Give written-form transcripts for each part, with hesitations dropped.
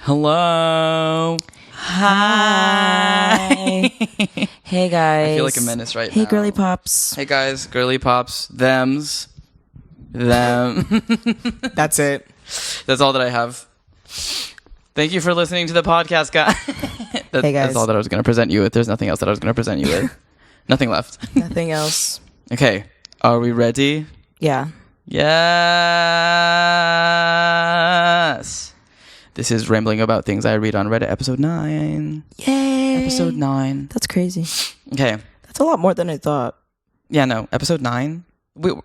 Hello. Hi. Hey guys. I feel like a menace right now. Hey girly pops. Hey guys, girly pops, them. That's it. That's all that I have. Thank you for listening to the podcast, guys. Hey guys. That's all that I was going to present you with. There's nothing else that I was going to present you with. Nothing left. Nothing else. Okay. Are we ready? Yeah. Yes. This is Rambling About Things I Read on Reddit, episode 9. Yay. Episode 9. That's crazy. Okay. That's a lot more than I thought. Yeah, no. Episode 9.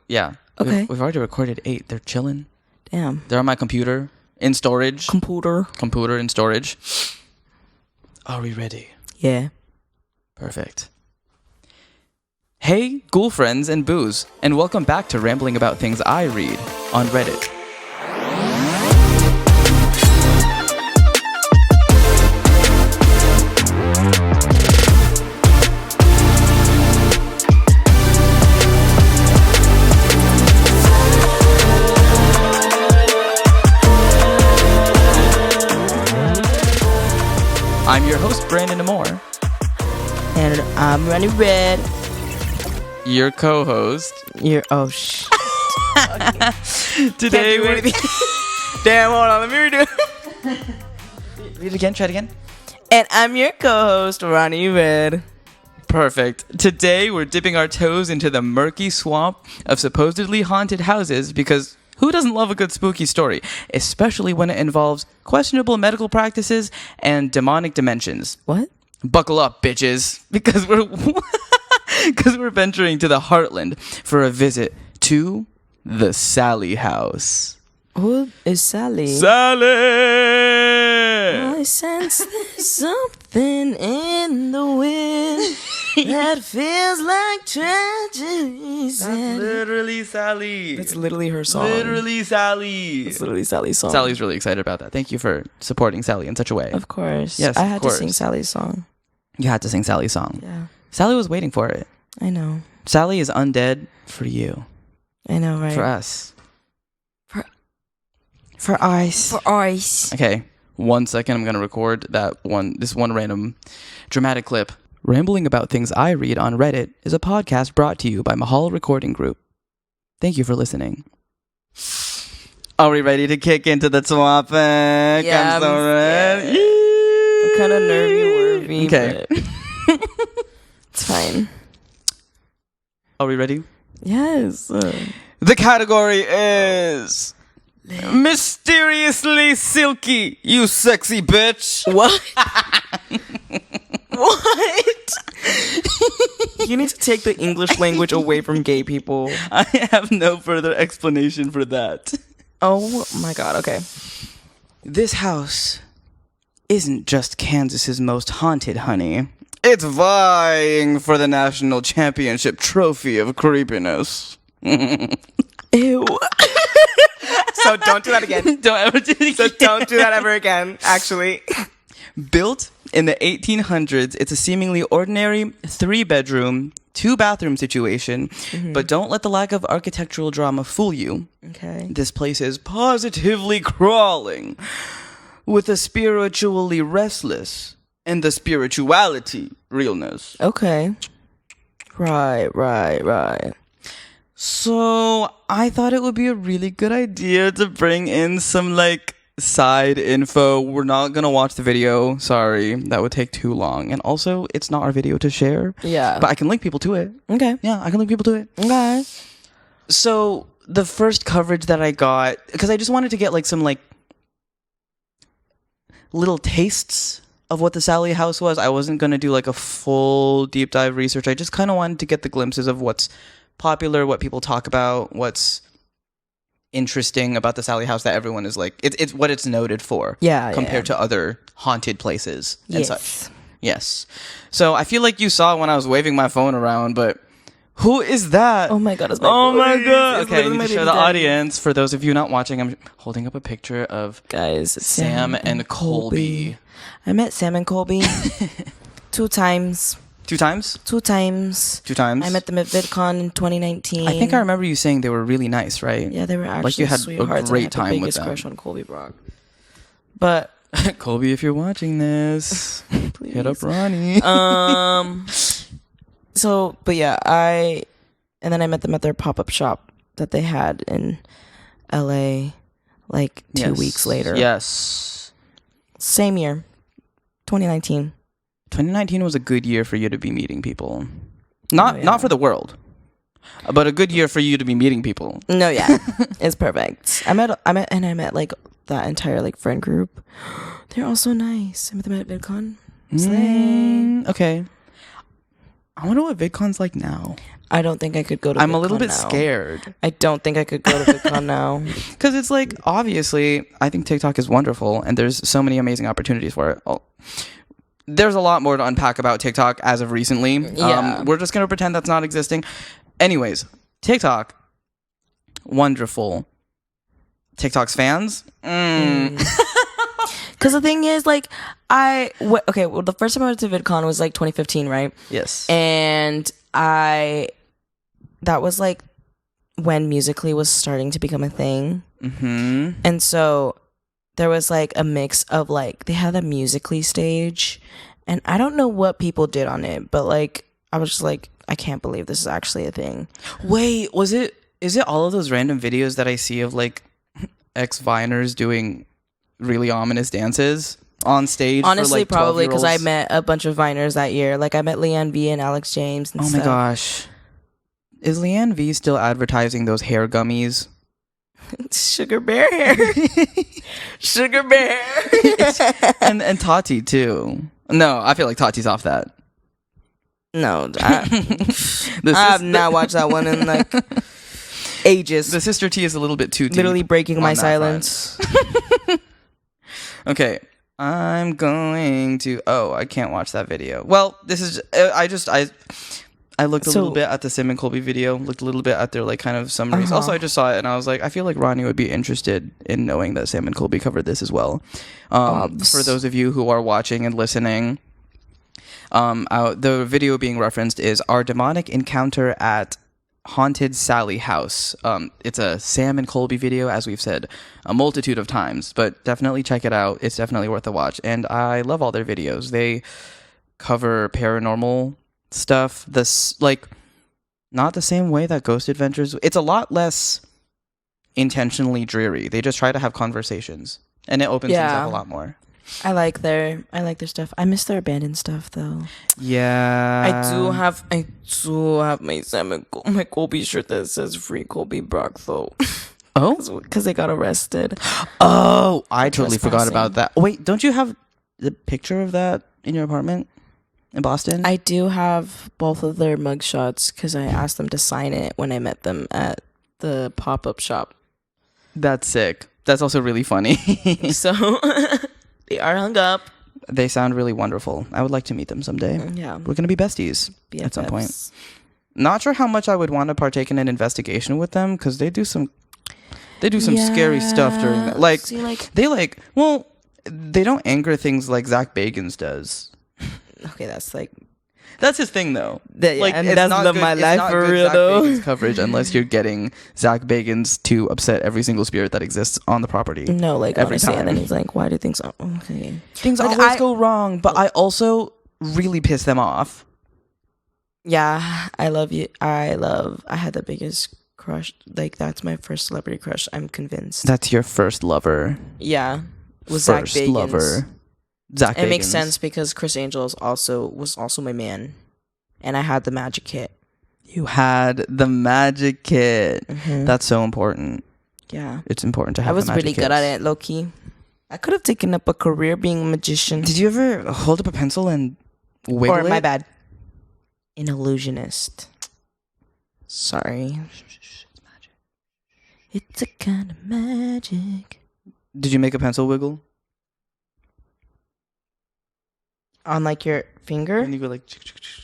Yeah. Okay. We've already recorded 8. They're chilling. Damn. They're on my computer. In storage. Computer in storage. Are we ready? Yeah. Perfect. Hey, ghoul friends and booze, and welcome back to Rambling About Things I Read on Reddit. I'm your host, Brandon Amore. And I'm Ronnie Red. Your co-host. Oh, shh. Today we're... Damn, hold on. Let me redo it. Read it again. Try it again. And I'm your co-host, Ronnie Red. Perfect. Today we're dipping our toes into the murky swamp of supposedly haunted houses because who doesn't love a good spooky story, especially when it involves questionable medical practices and demonic dimensions. What? Buckle up, bitches, because we're venturing to the heartland for a visit to the Sally house. Who is Sally? Sally! I sense there's something in the wind that feels like tragedy. That's literally Sally. That's literally her song. Literally Sally. That's literally Sally's song. Sally's really excited about that. Thank you for supporting Sally in such a way. Of course. Yes, I of had course. to sing Sally's song. You had to sing Sally's song. Yeah. Sally was waiting for it. I know. Sally is undead for you. I know, right? For us. For us. For us. Okay. 1 second. I'm going to record this one random dramatic clip. Rambling About Things I Read on Reddit is a podcast brought to you by Mahal Recording Group. Thank you for listening. Are we ready to kick into the swamp? Yeah, I'm so ready. I'm kind of nervy-worvy. Okay. It's fine. Are we ready? Yes. The category is mysteriously silky, you sexy bitch. What? What? You need to take the English language away from gay people. I have no further explanation for that. Oh my god, okay. This house isn't just Kansas's most haunted, honey. It's vying for the national championship trophy of creepiness. Ew. So don't do that again. Don't ever do it again. So don't do that ever again, actually. Built in the 1800s, it's a seemingly ordinary 3-bedroom, 2-bathroom situation, but don't let the lack of architectural drama fool you. Okay. This place is positively crawling with a spiritually restless and the spirituality realness. Okay. Right. So I thought it would be a really good idea to bring in some side info. We're not gonna watch the video. Sorry, that would take too long. And also, it's not our video to share. Yeah. But I can link people to it. Okay. Yeah, I can link people to it. Okay. So the first coverage that I got, because I just wanted to get some little tastes of what the Sally house was. I wasn't gonna do a full deep dive research. I just kind of wanted to get the glimpses of what's popular, what people talk about, what's interesting about the Sally house that everyone is it's what it's noted for. Yeah. Compared to other haunted places and Yes. such. Yes. So I feel like you saw when I was waving my phone around, but who is that? Oh my god, it's my Oh my voice. god. It's Okay, I literally need my to show baby the daddy. audience. For those of you not watching, I'm holding up a picture of Guys, it's Sam and Colby. I met Sam and Colby 2 times. Two times? Two times. I met them at VidCon in 2019. I think I remember you saying they were really nice, right? Yeah, they were actually Like you had sweethearts. a great and I had time the with biggest them. crush on Colby Brock. But Colby, if you're watching this, Please. hit up Ronnie. So, but yeah, and then I met them at their pop-up shop that they had in LA like 2 weeks later. Yes. Same year, 2019. 2019 was a good year for you to be meeting people. Not for the world, but a good year for you to be meeting people. No, yeah. It's perfect. I met like that entire like friend group. They're all so nice. I met them at VidCon. Okay. I wonder what VidCon's like now. I don't think I could go to I'm VidCon a little bit now. scared. I don't think I could go to VidCon now. Because it's like, obviously, I think TikTok is wonderful and there's so many amazing opportunities for it. Oh, there's a lot more to unpack about TikTok as of recently. Yeah. We're just going to pretend that's not existing. Anyways, TikTok, wonderful. TikTok's fans? Because the thing is, like, the first time I went to VidCon was like 2015, right? Yes. And that was like when Musical.ly was starting to become a thing. Mm-hmm. And so there was like a mix of like, they had a Musical.ly stage, and I don't know what people did on it, but like, I was just like, I can't believe this is actually a thing. Wait, is it all of those random videos that I see of like ex-Viners doing really ominous dances on stage? Honestly, for, like, probably because I 12-year-olds? met a bunch of Viners that year. Like I met Leanne V and Alex James and Oh stuff. my gosh. Is Leanne V still advertising those hair gummies? Sugar bear hair. Sugar bear. and Tati too. No, I feel like Tati's off that. No, I have not watched that one in like ages. The Sister T is a little bit too deep. Literally breaking my on that silence. Okay, I'm going to. Oh, I can't watch that video. Well, this is. I looked a little bit at the Sim and Colby video. Looked a little bit at their like kind of summaries. Also, I just saw it and I was like, I feel like Ronnie would be interested in knowing that Sam and Colby covered this as well. For those of you who are watching and listening, the video being referenced is our demonic encounter at Haunted Sally House. It's a Sam and Colby video, as we've said a multitude of times, but definitely check it out. It's definitely worth a watch, and I love all their videos. They cover paranormal stuff, this like not the same way that Ghost Adventures. It's a lot less intentionally dreary. They just try to have conversations, and it opens things up a lot more. I like their stuff. I miss their abandoned stuff though. Yeah, I do have my my Colby shirt that says "Free Colby Brock" though. Oh, because they got arrested. Oh, I totally forgot about that. Wait, don't you have the picture of that in your apartment in Boston? I do have both of their mugshots because I asked them to sign it when I met them at the pop-up shop. That's sick. That's also really funny. So they are hung up. They sound really wonderful. I would like to meet them someday. Yeah. We're going to be besties BFFs. at some point. Not sure how much I would want to partake in an investigation with them because they do some scary stuff during that. Like, see, like, they don't anger things like Zach Bagans does. Okay, that's his thing though. And it's that's not love good, my it's life not for good real Zach though. Bagans coverage unless you're getting Zach Bagans to upset every single spirit that exists on the property. No, like every honestly, time. and then he's like, "Why do things okay? Things like, always go wrong?" But I also really piss them off. Yeah, I love you. I had the biggest crush. Like that's my first celebrity crush. I'm convinced. That's your first lover. Yeah, was Zach First Bagans. lover. Zach Bagans. It makes sense because Chris Angel was also my man, and I had the magic kit. You had the magic kit. Mm-hmm. That's so important. Yeah, it's important to have. I was the magic really kits. good at it, low key. I could have taken up a career being a magician. Did you ever hold up a pencil and wiggle it? My bad. An illusionist. Sorry. It's a kind of magic. Did you make a pencil wiggle? On like your finger? And you go like...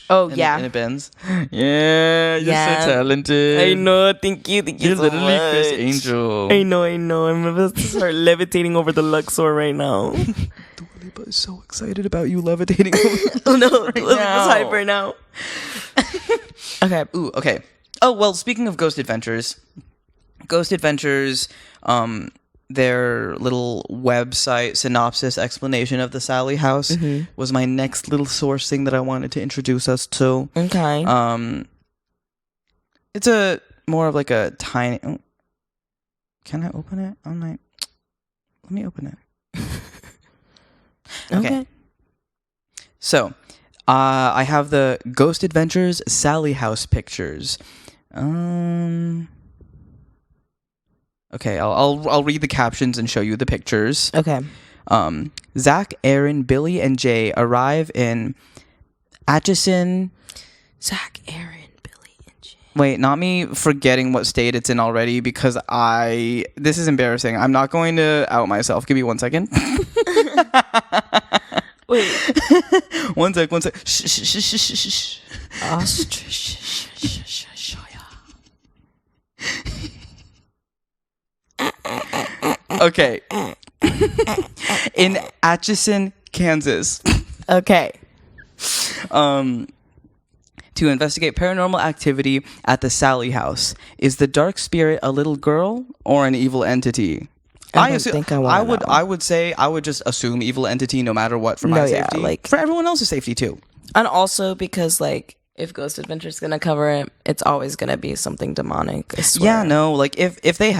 Oh, and yeah. And it bends. Yeah, you're so talented. I know. Thank you. You're so literally much. Chris Angel. I know. I'm about to start levitating over the Luxor right now. Dua Lipa is so excited about you levitating over Oh no, right Dua Lipa's now. hyper now. Okay. Ooh, okay. Oh, well, speaking of Ghost Adventures, their little website synopsis explanation of the Sally house was my next little source thing that I wanted to introduce us to. Okay. It's a more of like a tiny. Oh, can I open it? Let me open it. Okay. So, I have the Ghost Adventures Sally House pictures. Okay, I'll read the captions and show you the pictures. Okay. Zach, Aaron, Billy, and Jay arrive in Atchison. Zach, Aaron, Billy, and Jay. Wait, not me forgetting what state it's in already because this is embarrassing. I'm not going to out myself. Give me 1 second. Wait. One sec. Shh. Okay. In Atchison, Kansas. Okay. To investigate paranormal activity at the Sally house. Is the dark spirit a little girl or an evil entity? I would say I would just assume evil entity no matter what for my safety. Like for everyone else's safety too. And also because like if Ghost Adventure's gonna cover it, it's always gonna be something demonic. I swear. Yeah, no, like if they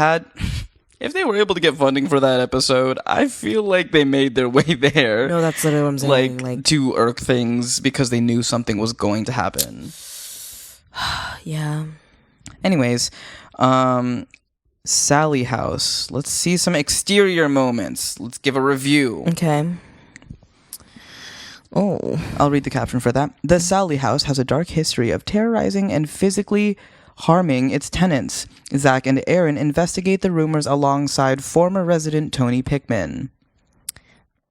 were able to get funding for that episode, I feel like they made their way there. No, that's literally what I'm saying. Like to irk things because they knew something was going to happen. Yeah. Anyways, Sally house. Let's see some exterior moments. Let's give a review. Okay. Oh. I'll read the caption for that. The Sally house has a dark history of terrorizing and physically harming its tenants. Zach and Aaron investigate the rumors alongside former resident Tony Pickman.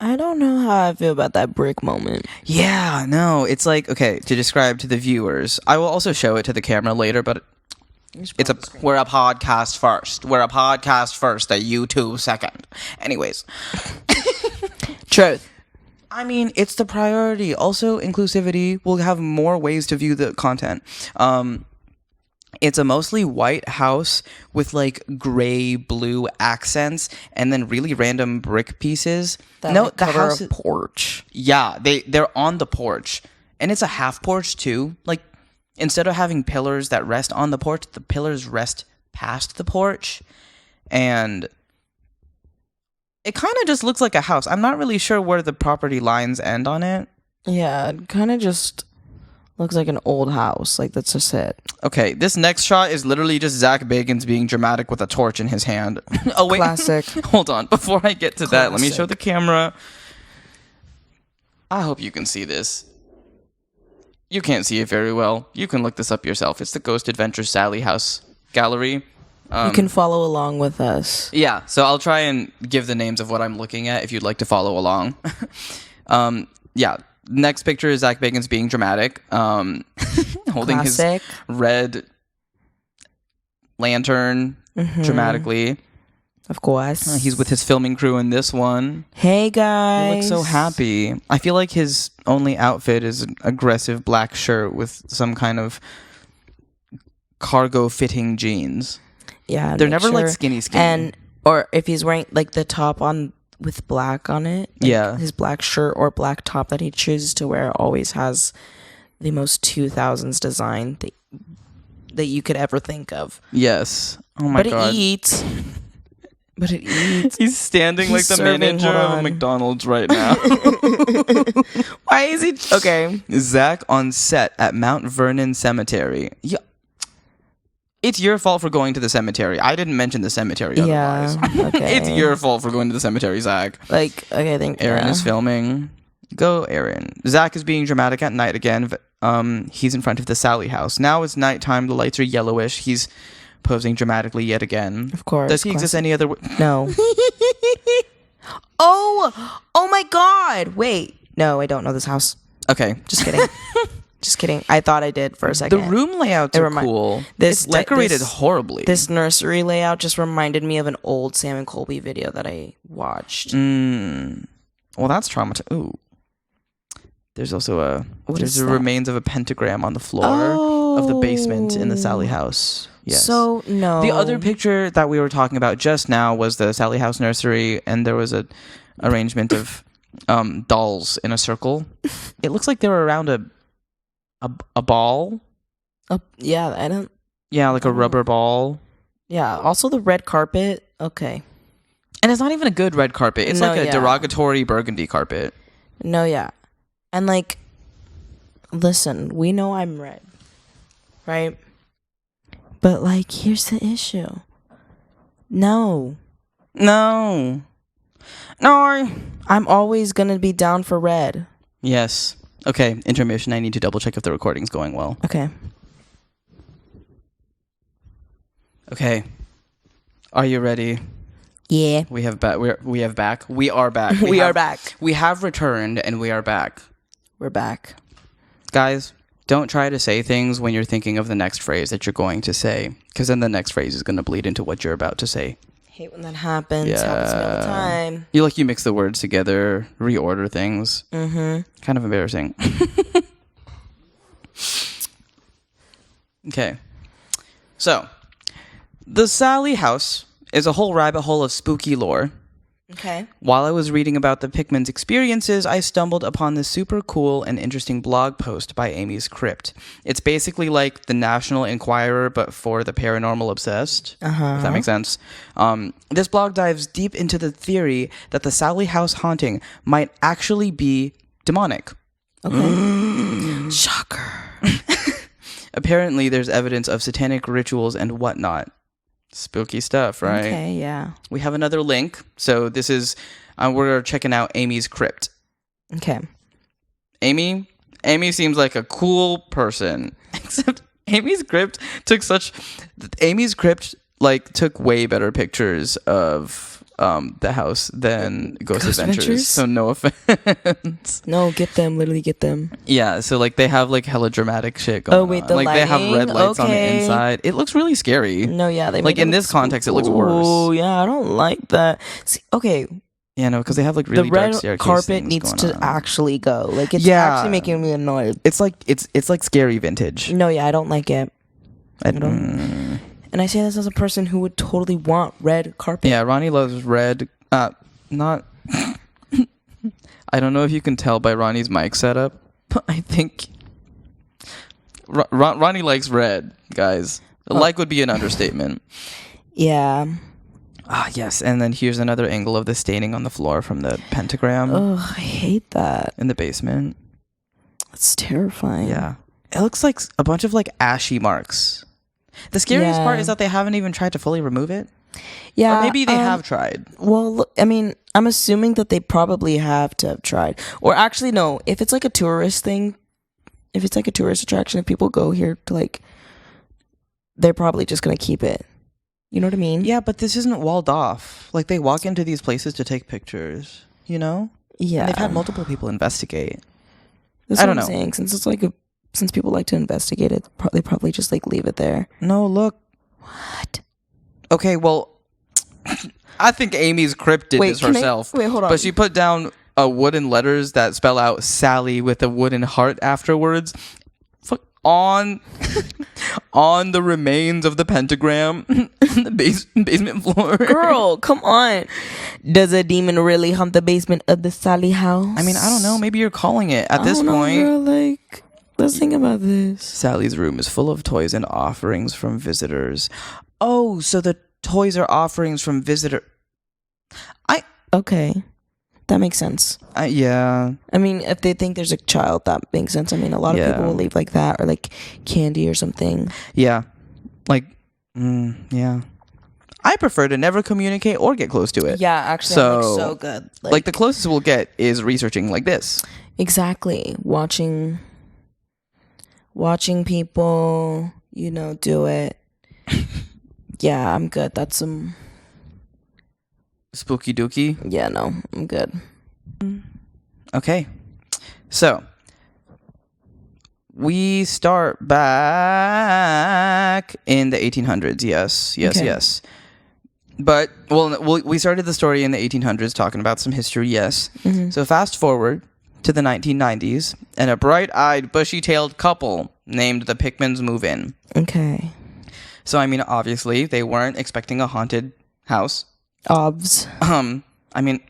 I don't know how I feel about that brick moment. Yeah, no, it's like, okay, to describe to the viewers, I will also show it to the camera later, but we're a podcast first. We're a podcast first, a YouTube second. Anyways. Truth. I mean, it's the priority. Also, inclusivity will have more ways to view the content. It's a mostly white house with like gray blue accents and then really random brick pieces. The house porch. Yeah, they're on the porch. And it's a half porch too. Like instead of having pillars that rest on the porch, the pillars rest past the porch. And it kind of just looks like a house. I'm not really sure where the property lines end on it. Yeah, it kind of just looks like an old house. Like, that's just it. Okay, this next shot is literally just Zach Bagans being dramatic with a torch in his hand. Oh, wait. Classic. Hold on. Before I get to that, let me show the camera. I hope you can see this. You can't see it very well. You can look this up yourself. It's the Ghost Adventures Sally House Gallery. You can follow along with us. Yeah, so I'll try and give the names of what I'm looking at if you'd like to follow along. Yeah, next picture is Zach Bagans being dramatic, holding Classic. his red lantern dramatically. Of course. He's with his filming crew in this one. Hey, guys. He looks so happy. I feel like his only outfit is an aggressive black shirt with some kind of cargo fitting jeans. Yeah, they're never like skinny, or if he's wearing like the top on with black on it, like yeah, his black shirt or black top that he chooses to wear always has the most 2000s design that you could ever think of. Yes. Oh my god. But it eats. He's standing like the manager of a McDonald's right now. Why is he okay? Zach on set at Mount Vernon Cemetery. Yeah. It's your fault for going to the cemetery. I didn't mention the cemetery otherwise. Yeah, okay. It's your fault for going to the cemetery, Zach. Like, okay, I think Aaron is filming. Go, Aaron. Zach is being dramatic at night again. He's in front of the Sally house. Now it's nighttime. The lights are yellowish. He's posing dramatically yet again. Of course. Does he exist any other way? No. Oh my god. Wait. No, I don't know this house. Okay. Just kidding. Just kidding. I thought I did for a second. The room layouts are cool. It's decorated horribly. This nursery layout just reminded me of an old Sam and Colby video that I watched. Well, that's traumatizing. Ooh. There's also remains of a pentagram on the floor. of the basement in the Sally house. Yes. So, no. The other picture that we were talking about just now was the Sally House nursery, and there was a arrangement of dolls in a circle. It looks like they were around a ball. Yeah, I don't. Yeah, like a rubber ball. Yeah. Also, the red carpet. Okay. And it's not even a good red carpet. It's like a derogatory burgundy carpet. No, yeah. And like, listen, we know I'm red, right? But like, here's the issue. No. I'm always gonna be down for red. Yes. Okay, intermission. I need to double check if the recording's going well. Okay. Okay. Are you ready? Yeah. We have back. We are back. We are back. We have returned, and we are back. We're back. Guys, don't try to say things when you're thinking of the next phrase that you're going to say, because then the next phrase is going to bleed into what you're about to say. Hate when that happens. Yeah. Happens to me all the time. You mix the words together, reorder things. Mm-hmm. Kind of embarrassing. Okay. So, the Sally house is a whole rabbit hole of spooky lore. Okay. While I was reading about the Pickmans' experiences, I stumbled upon this super cool and interesting blog post by Amy's Crypt. It's basically like the National Enquirer, but for the paranormal obsessed. If that makes sense. This blog dives deep into the theory that the Sally House haunting might actually be demonic. Okay. Shocker. Apparently, there's evidence of satanic rituals and whatnot. Spooky stuff, right? Okay, yeah. We have another link. So this is, we're checking out Amy's Crypt. Okay. Amy seems like a cool person. Except Amy's Crypt took way better pictures of the house than Ghost Adventures. So no offense. No, get them. Literally get them. Yeah, so like they have like hella dramatic shit going on. The like lighting? They have red lights on the inside. It looks really scary. No, yeah. They like in this context, it looks worse. Oh, yeah. I don't like that. See, okay. Yeah, no, because they have like really dark the red carpet needs to actually go. Like it's actually making me annoyed. It's like scary vintage. No, yeah, I don't like it. I don't. And I say this as a person who would totally want red carpet. Yeah, Ronnie loves red. Not. I don't know if you can tell by Ronnie's mic setup, but I think Ronnie likes red, guys. Like would be an understatement. Yeah. Ah, yes. And then here's another angle of the staining on the floor from the pentagram. Oh, I hate that. In the basement. It's terrifying. Yeah. It looks like a bunch of like ashy marks. The scariest part is that they haven't even tried to fully remove it. Yeah. Or maybe they have tried. Well, I mean, I'm assuming that they probably have to have tried. Or actually, no. If it's like a tourist thing, if it's like a tourist attraction, if people go here to like, they're probably just going to keep it. You know what I mean? Yeah, but this isn't walled off. Like, they walk into these places to take pictures, you know? Yeah. And they've had multiple people investigate. I don't know. Saying, since it's like since people like to investigate it, they probably just like leave it there. No, look. What? Okay, well, I think Amy's Crypt did this herself. Wait, hold on. But she put down wooden letters that spell out Sally with a wooden heart afterwards. On the remains of the pentagram in the basement floor. Girl, come on. Does a demon really haunt the basement of the Sally house? I mean, I don't know. Maybe you're calling it at this point. Girl, like, let's think about this. Sally's room is full of toys and offerings from visitors. Oh, so the toys are offerings from visitor. Okay. That makes sense. Yeah. I mean, if they think there's a child, that makes sense. I mean, a lot of people will leave like that or like candy or something. Yeah. Like, yeah. I prefer to never communicate or get close to it. Yeah, actually, that looks so good. Like the closest we'll get is researching like this. Exactly. Watching people, do it. Yeah, I'm good. That's some... Spooky dookie? Yeah, no, I'm good. Okay. So, we start back in the 1800s. Yes. Yes. But, we started the story in the 1800s talking about some history, yes. Mm-hmm. So, fast forward to the 1990s, and a bright-eyed, bushy-tailed couple named the Pickmans move in. Okay. So, I mean, obviously, they weren't expecting a haunted house. Obs. I mean,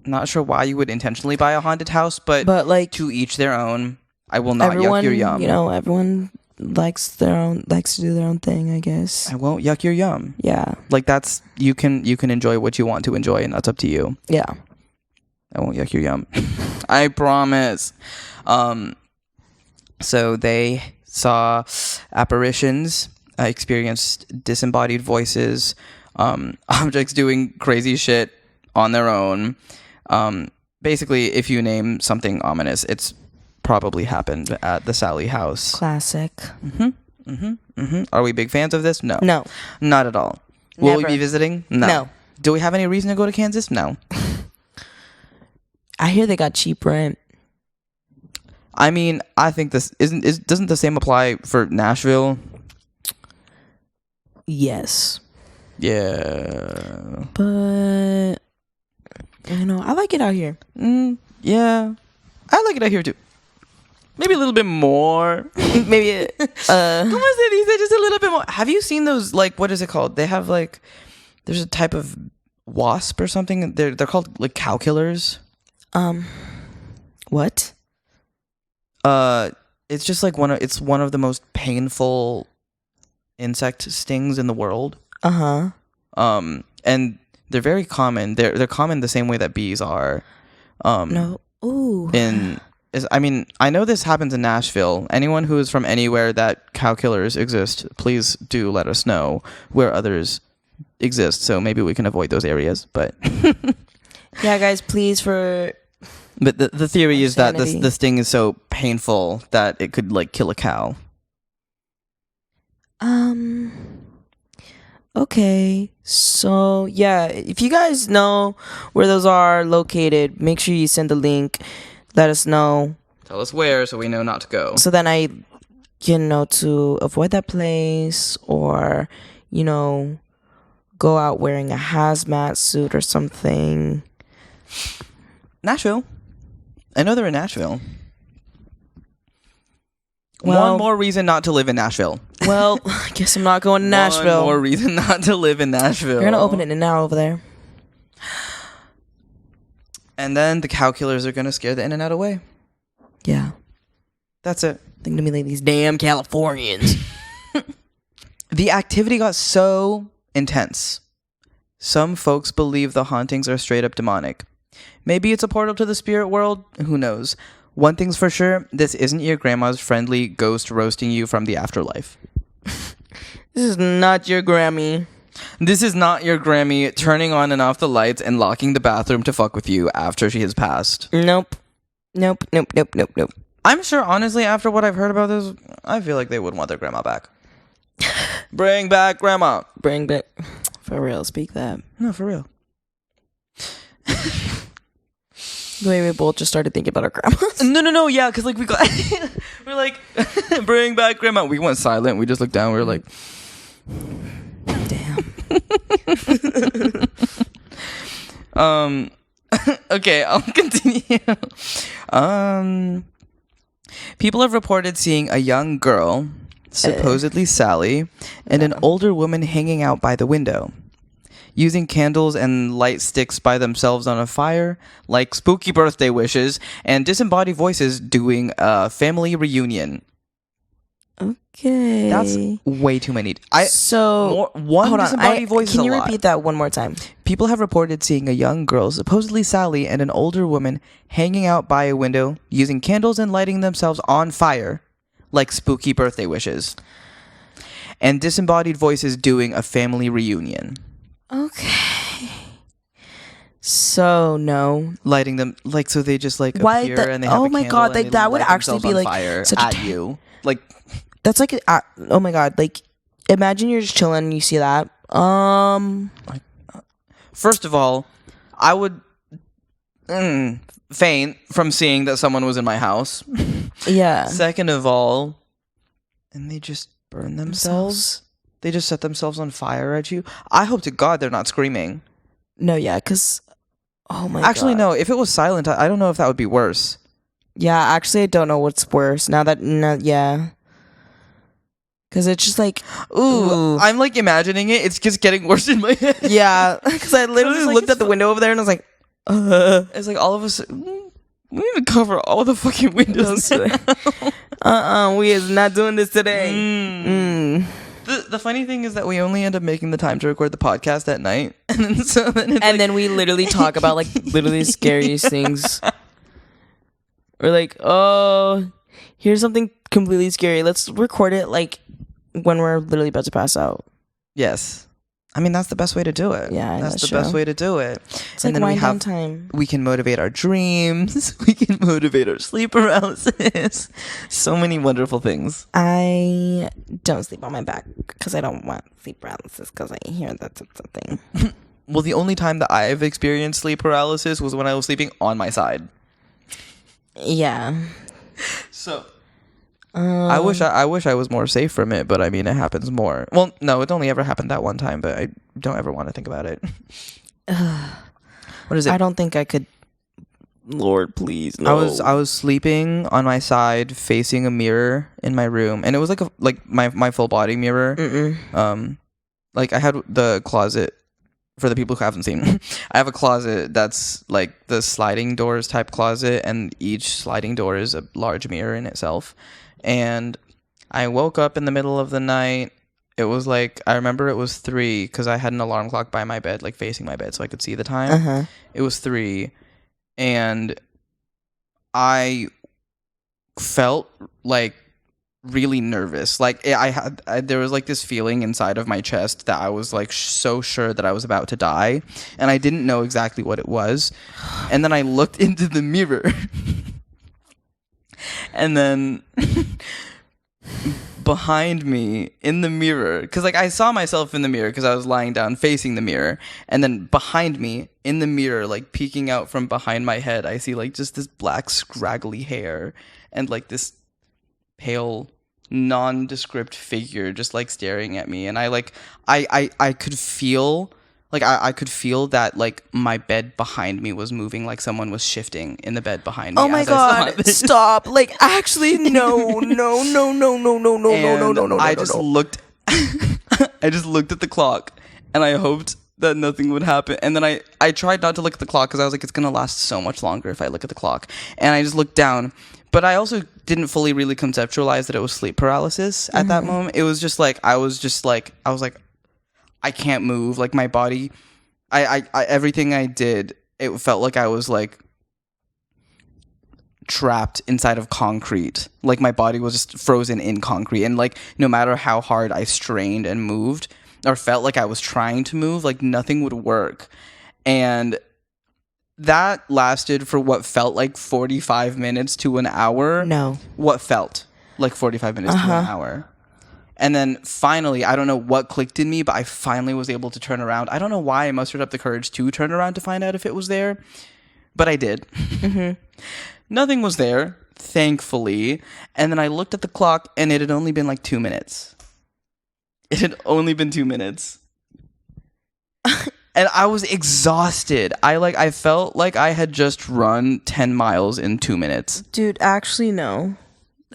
not sure why you would intentionally buy a haunted house, but like to each their own. I will not yuck your yum. You know, everyone likes to do their own thing, I guess. I won't yuck your yum. Yeah. Like that's you can enjoy what you want to enjoy, and that's up to you. Yeah. I won't yuck your yum. I promise. So they saw apparitions, experienced disembodied voices, objects doing crazy shit on their own. Basically, if you name something ominous, it's probably happened at the Sally house. Classic. Are we big fans of this? No. No. Not at all. Never. Will we be visiting? No. Do we have any reason to go to Kansas? No. I hear they got cheap rent. I mean, I think this doesn't the same apply for Nashville? Yes. Yeah. But you know, I like it out here. Yeah. I like it out here too. Maybe a little bit more. Maybe Come on, say these just a little bit more. Have you seen those, like, what is it called? They have like there's a type of wasp or something. They're called like cow killers. What? It's just like one of the most painful insect stings in the world. And they're very common. They're common the same way that bees are. No. Ooh. I mean, I know this happens in Nashville. Anyone who is from anywhere that cow killers exist, please do let us know where others exist, so maybe we can avoid those areas. But yeah, guys, please for. But the theory is that sanity. the sting is so painful that it could like kill a cow. Okay. So yeah, if you guys know where those are located, make sure you send the link. Let us know. Tell us where so we know not to go. So then I to avoid that place, or go out wearing a hazmat suit or something. Nashville. I know they're in Nashville. Well, one more reason not to live in Nashville. Well, I guess I'm not going to Nashville. One more reason not to live in Nashville. You're going to open it now over there. And then the cow killers are going to scare the In-N-Out away. Yeah. That's it. Think to me like these damn Californians. The activity got so intense. Some folks believe the hauntings are straight up demonic. Maybe it's a portal to the spirit world. Who knows? One thing's for sure, this isn't your grandma's friendly ghost roasting you from the afterlife. This is not your Grammy. This is not your Grammy turning on and off the lights and locking the bathroom to fuck with you after she has passed. Nope. I'm sure, honestly, after what I've heard about this, I feel like they would want their grandma back. Bring back grandma. Bring back. For real, speak that. No, for real. The way we both just started thinking about our grandmas. No, yeah, because like we're like, bring back grandma. We went silent. We just looked down. We were like, damn. Okay, I'll continue. People have reported seeing a young girl, supposedly Sally, and an older woman hanging out by the window, using candles and light sticks by themselves on a fire, like spooky birthday wishes, and disembodied voices doing a family reunion. Okay. That's way too many. Hold disembodied on. voice Can is you a lot. repeat that one more time? People have reported seeing a young girl, supposedly Sally, and an older woman hanging out by a window, using candles and lighting themselves on fire, like spooky birthday wishes, and disembodied voices doing a family reunion. Okay. So no, Lighting them like so they just like appear and they have oh a my candle god, and like they that would light actually themselves be on like fire such a at you. Like that's like oh my god, like imagine you're just chilling and you see that. First of all, I would faint from seeing that someone was in my house. Yeah. Second of all, and they just burn themselves. They just set themselves on fire at you. I hope to God they're not screaming. No, yeah, because oh my god. Actually, no. If it was silent, I don't know if that would be worse. Yeah, actually, I don't know what's worse now that yeah. Because it's just like, ooh. I'm like imagining it. It's just getting worse in my head. Yeah, because I literally like, looked at the window over there and I was like, It's like all of us. We need to cover all the fucking windows. We is not doing this today. The funny thing is that we only end up making the time to record the podcast at night, and then we literally talk about like literally the scariest things. We're like, oh, here's something completely scary. Let's record it like when we're literally about to pass out. Yes. I mean, that's the best way to do it. Yeah, that's the best way to do it. It's like wind down time. We can motivate our dreams. We can motivate our sleep paralysis. So many wonderful things. I don't sleep on my back because I don't want sleep paralysis because I hear that's a thing. Well, the only time that I've experienced sleep paralysis was when I was sleeping on my side. Yeah. So I wish I was more safe from it, but I mean, it happens more. Well, no, it only ever happened that one time, but I don't ever want to think about it. What is it? I don't think I could. Lord, please, no. I was sleeping on my side, facing a mirror in my room, and it was like my full body mirror. Like I had the closet. For the people who haven't seen, I have a closet that's like the sliding doors type closet, and each sliding door is a large mirror in itself. And I woke up in the middle of the night. It was like, I remember it was 3 because I had an alarm clock by my bed, like facing my bed so I could see the time. It was 3. And I felt like really nervous. Like there was like this feeling inside of my chest that I was like so sure that I was about to die, and I didn't know exactly what it was. And then I looked into the mirror, and then behind me in the mirror, because like I saw myself in the mirror because I was lying down facing the mirror, and then behind me in the mirror, like peeking out from behind my head, I see like just this black scraggly hair and like this pale nondescript figure just like staring at me. And I could feel like I could feel that like my bed behind me was moving, like someone was shifting in the bed behind me. Oh my god, stop. Like actually no. I just looked I just looked at the clock and I hoped that nothing would happen. And then I tried not to look at the clock because I was like, it's gonna last so much longer if I look at the clock. And I just looked down. But I also didn't fully really conceptualize that it was sleep paralysis at that moment. It was just like, I was like, I can't move. Like my body, I everything I did, it felt like I was like trapped inside of concrete. Like my body was just frozen in concrete. And like, no matter how hard I strained and moved or felt like I was trying to move, like nothing would work. And that lasted for what felt like 45 minutes to an hour. No. What felt like 45 minutes to an hour. And then finally, I don't know what clicked in me, but I finally was able to turn around. I don't know why I mustered up the courage to turn around to find out if it was there, but I did. Nothing was there, thankfully. And then I looked at the clock and it had only been like 2 minutes. It had only been 2 minutes. And I was exhausted. I felt like I had just run 10 miles in 2 minutes. Dude, actually no.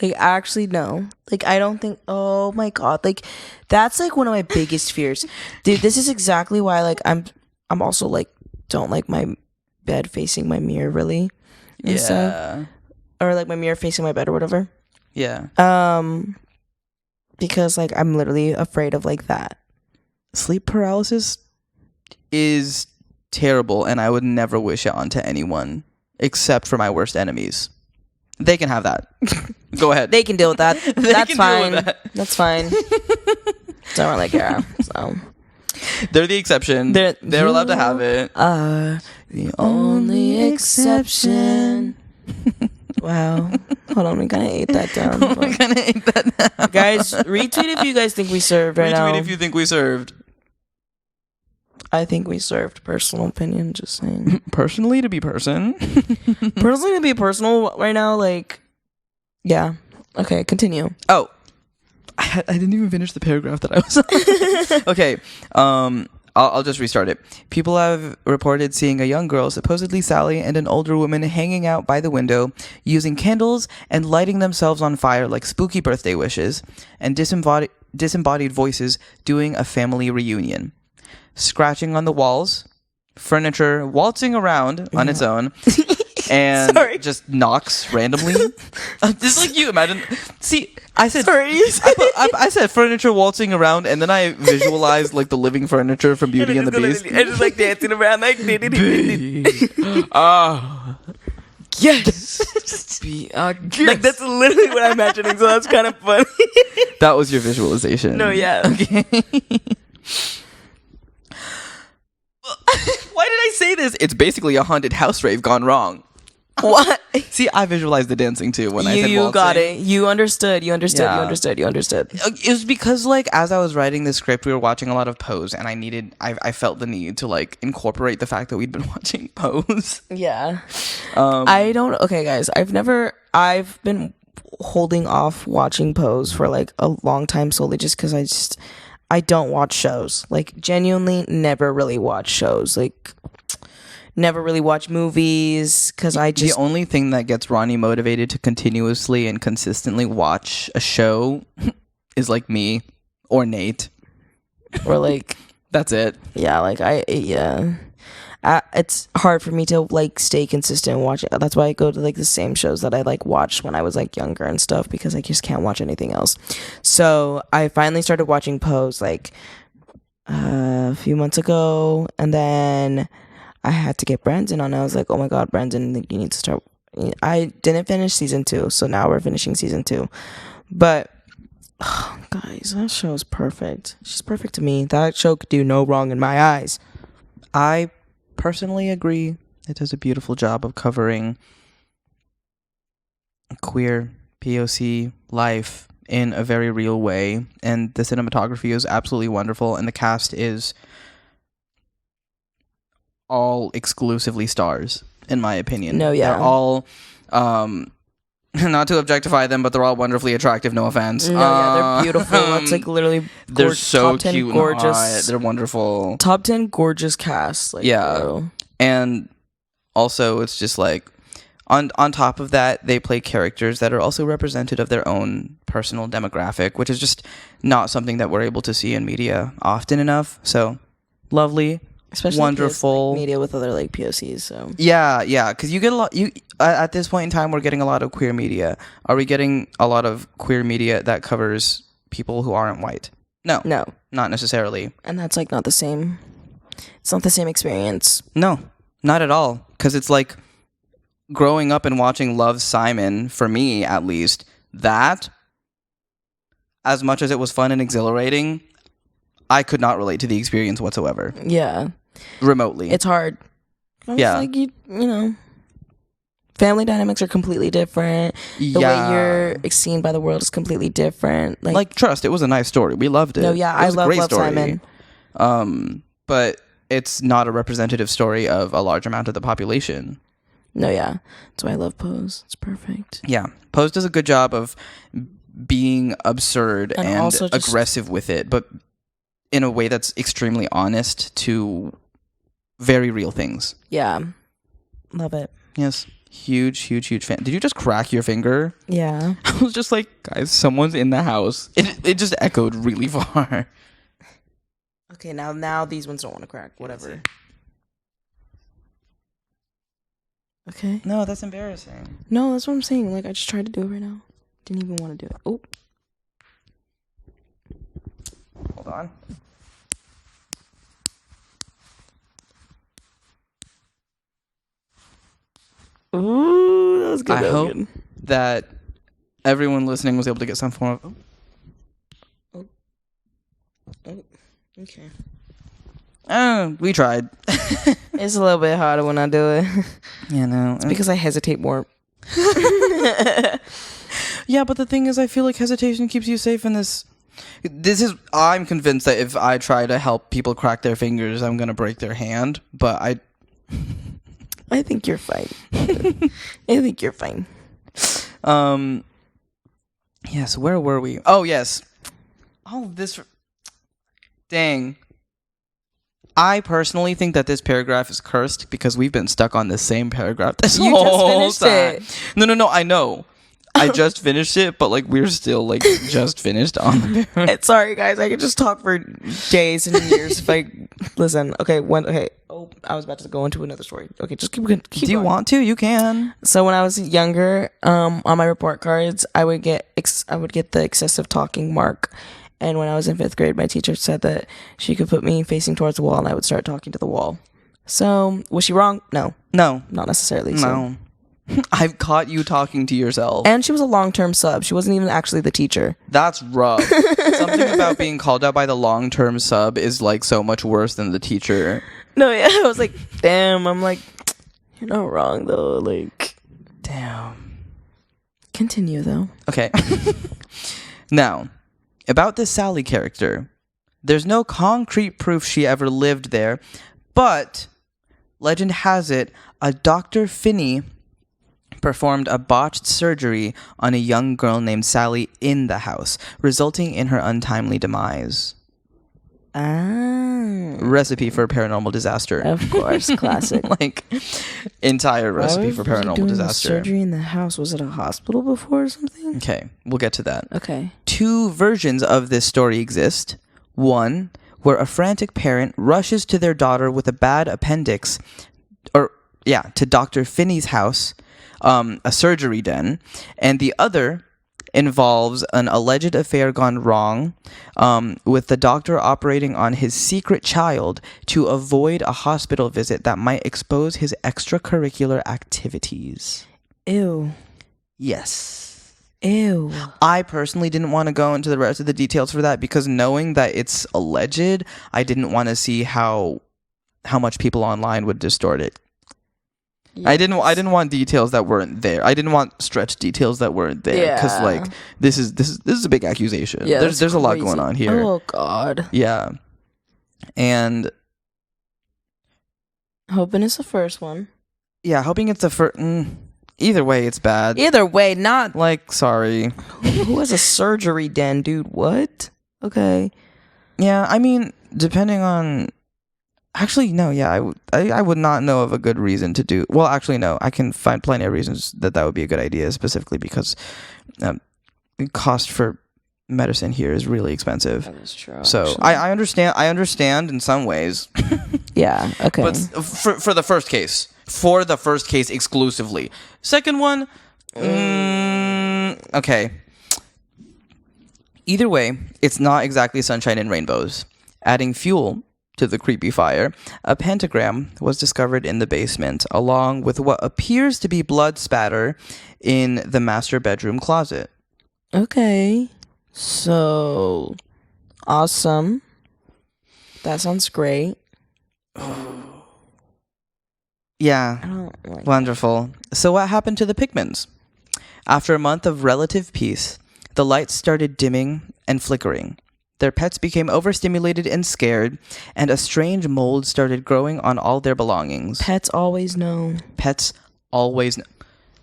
Like actually no. Like I don't think, oh my god. Like that's like one of my biggest fears. Dude, this is exactly why like I'm also like don't like my bed facing my mirror really. And stuff. Or like my mirror facing my bed or whatever. Yeah. Because like I'm literally afraid of like that. Sleep paralysis is terrible, and I would never wish it onto anyone except for my worst enemies. They can have that. Go ahead. They can deal with that. That's fine. That's fine. Don't really care. So they're the exception. They're allowed to have it. The only exception. Wow. Hold on, we gotta ate that down. Guys, retweet if you guys think we served right now. Retweet if you think we served. I think we served. Personal opinion, just saying. Personally, to be person. Personally, to be personal right now, like, yeah. Okay, continue. Oh, I didn't even finish the paragraph that I was on. Okay. I'll just restart it. People have reported seeing a young girl, supposedly Sally, and an older woman hanging out by the window, using candles and lighting themselves on fire like spooky birthday wishes, and disembodied voices doing a family reunion. Scratching on the walls, furniture waltzing around on its own, and just knocks randomly. Just like you imagine. See, I said I said furniture waltzing around, and then I visualized like the living furniture from Beauty and the Beast. And just like dancing around like Yes. like that's literally what I'm imagining, so that's kind of funny. That was your visualization. No, yeah. Okay. Why did I say this? It's basically a haunted house rave gone wrong. What? See, I visualized the dancing too when I said you waltzing. got it. You understood. You understood. Yeah. You understood. You understood. It was because like as I was writing the script, we were watching a lot of Pose, and I felt the need to like incorporate the fact that we'd been watching Pose. Yeah. Okay, guys. I've been holding off watching Pose for like a long time solely just because I don't watch shows. Like genuinely never really watch shows. Like never really watch movies because The only thing that gets Ronnie motivated to continuously and consistently watch a show is like me or Nate. Or like that's it. Yeah, like it's hard for me to like stay consistent watching. That's why I go to like the same shows that I like watched when I was like younger and stuff, because I just can't watch anything else. So I finally started watching Pose like a few months ago, and then I had to get Brandon on. I was like, oh my god, Brandon, you need to start. I didn't finish season 2, so now we're finishing season 2. But guys, that show is perfect. She's perfect to me. That show could do no wrong in my eyes. I personally agree. It does a beautiful job of covering queer POC life in a very real way, and the cinematography is absolutely wonderful, and the cast is all exclusively stars, in my opinion. No, yeah. They're all not to objectify them, but they're all wonderfully attractive, no offense. No, yeah, they're beautiful. That's like literally they're so top 10 cute gorgeous, and hot. They're wonderful. Top 10 gorgeous cast. Like, yeah. bro. And also it's just like on top of that, they play characters that are also representative of their own personal demographic, which is just not something that we're able to see in media often enough. So lovely. Especially wonderful like, media with other like POCs. So yeah, because you get a lot. At this point in time, we're getting a lot of queer media. Are we getting a lot of queer media that covers people who aren't white? No, not necessarily. And that's like not the same. It's not the same experience. No, not at all. Because it's like growing up and watching Love, Simon. For me, at least, that as much as it was fun and exhilarating, I could not relate to the experience whatsoever. Yeah. Remotely. It's hard. Yeah. Like you know, family dynamics are completely different. The way you're seen by the world is completely different. Like Trust, it was a nice story. We loved it. No, yeah, I love Simon. But it's not a representative story of a large amount of the population. No, yeah. That's why I love Pose. It's perfect. Yeah. Pose does a good job of being absurd and also aggressive with it, but in a way that's extremely honest to very real things. Yeah. Love it. Yes. Huge fan. Did you just crack your finger? Yeah. I was just like, guys, someone's in the house. It just echoed really far. Okay, now these ones don't want to crack. Whatever. Okay. No, that's embarrassing. No, that's what I'm saying. Like, I just tried to do it right now. Didn't even want to do it. Oh. Hold on. Ooh, that was good. I hope that everyone listening was able to get some form of... Oh, okay. We tried. It's a little bit harder when I do it. Yeah, no. It's because I hesitate more. Yeah, but the thing is, I feel like hesitation keeps you safe in this. I'm convinced that if I try to help people crack their fingers, I'm going to break their hand. But I think you're fine. I think you're fine. Yes, where were we? Oh, yes. All of this. Dang. I personally think that this paragraph is cursed because we've been stuck on the same paragraph this You just whole finished time. it. No, I know. I just finished it, but like we're still like just finished on the paragraph. Sorry, guys. I could just talk for days and years if I listen. Okay. Oh, I was about to go into another story. Okay, just keep going. Do you want to? You can. So when I was younger, on my report cards, I would get the excessive talking mark. And when I was in 5th grade, my teacher said that she could put me facing towards the wall and I would start talking to the wall. So, was she wrong? No, No. not necessarily. No. I've caught you talking to yourself. And she was a long-term sub. She wasn't even actually the teacher. That's rough. Something about being called out by the long-term sub is like so much worse than the teacher. No, yeah. I was like, damn. I'm like, you're not wrong, though. Like, Damn. continue, though. Okay. Now, about this Sally character, there's no concrete proof she ever lived there, but legend has it a Dr. Finney performed a botched surgery on a young girl named Sally in the house, resulting in her untimely demise. Ah. Recipe for a paranormal disaster. Of course, classic. Like, entire recipe Why for was he paranormal doing the disaster. surgery in the house. Was it a hospital before or something? Okay, we'll get to that. Okay. 2 versions of this story exist. One, where a frantic parent rushes to their daughter with a bad appendix, to Dr. Finney's house, a surgery den, and the other involves an alleged affair gone wrong, with the doctor operating on his secret child to avoid a hospital visit that might expose his extracurricular activities. Ew. Yes. Ew. I personally didn't want to go into the rest of the details for that because knowing that it's alleged, I didn't want to see how much people online would distort it. Yes. I didn't want details that weren't there. I didn't want stretched details that weren't there because like this is a big accusation. Yeah, there's a lot going on here. Oh God. Yeah. And hoping it's the first one. Yeah, hoping it's the first. Either way, it's bad. Either way, not like sorry. Who has a surgery den, dude? What? Okay. Yeah, I mean, depending on. Actually, no. Yeah, I would not know of a good reason to do. Well, actually, no. I can find plenty of reasons that would be a good idea, specifically because the cost for medicine here is really expensive. That is true. So I understand. I understand in some ways. Yeah. Okay. But for the first case, exclusively. Second one, okay. Either way, it's not exactly sunshine and rainbows. Adding fuel to the creepy fire, a pentagram was discovered in the basement, along with what appears to be blood spatter in the master bedroom closet. Okay. So, awesome. That sounds great. Yeah. I don't like Wonderful. So what happened to the Pickmans? After a month of relative peace, the lights started dimming and flickering. Their pets became overstimulated and scared, and a strange mold started growing on all their belongings. Pets always know. Pets always know.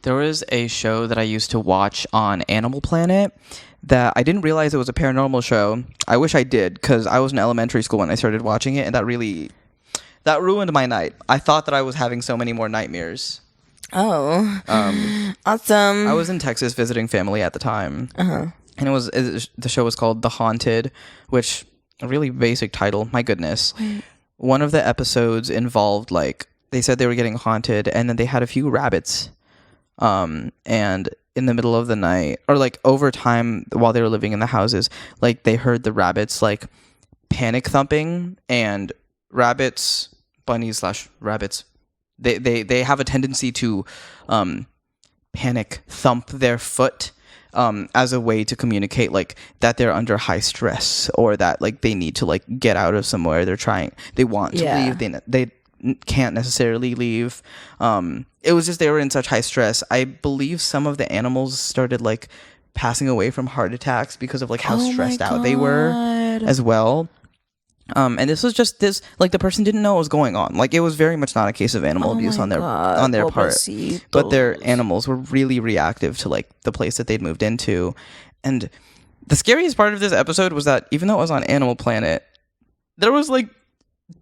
There was a show that I used to watch on Animal Planet that I didn't realize it was a paranormal show. I wish I did, because I was in elementary school when I started watching it, and that ruined my night. I thought that I was having so many more nightmares. Oh. Awesome. I was in Texas visiting family at the time. Uh-huh. And the show was called The Haunted, which a really basic title. My goodness. Wait. One of the episodes involved they said they were getting haunted, and then they had a few rabbits. And in the middle of the night, or over time while they were living in the houses, they heard the rabbits panic thumping, and bunnies/rabbits, they have a tendency to panic thump their foot. As a way to communicate that they're under high stress, or that they need to get out of somewhere. They want to leave. They can't necessarily leave. It was just they were in such high stress. I believe some of the animals started passing away from heart attacks because of how stressed out they were as well. And this was just the person didn't know what was going on. It was very much not a case of animal abuse on their part, but their animals were really reactive to the place that they'd moved into. And the scariest part of this episode was that even though it was on Animal Planet, there was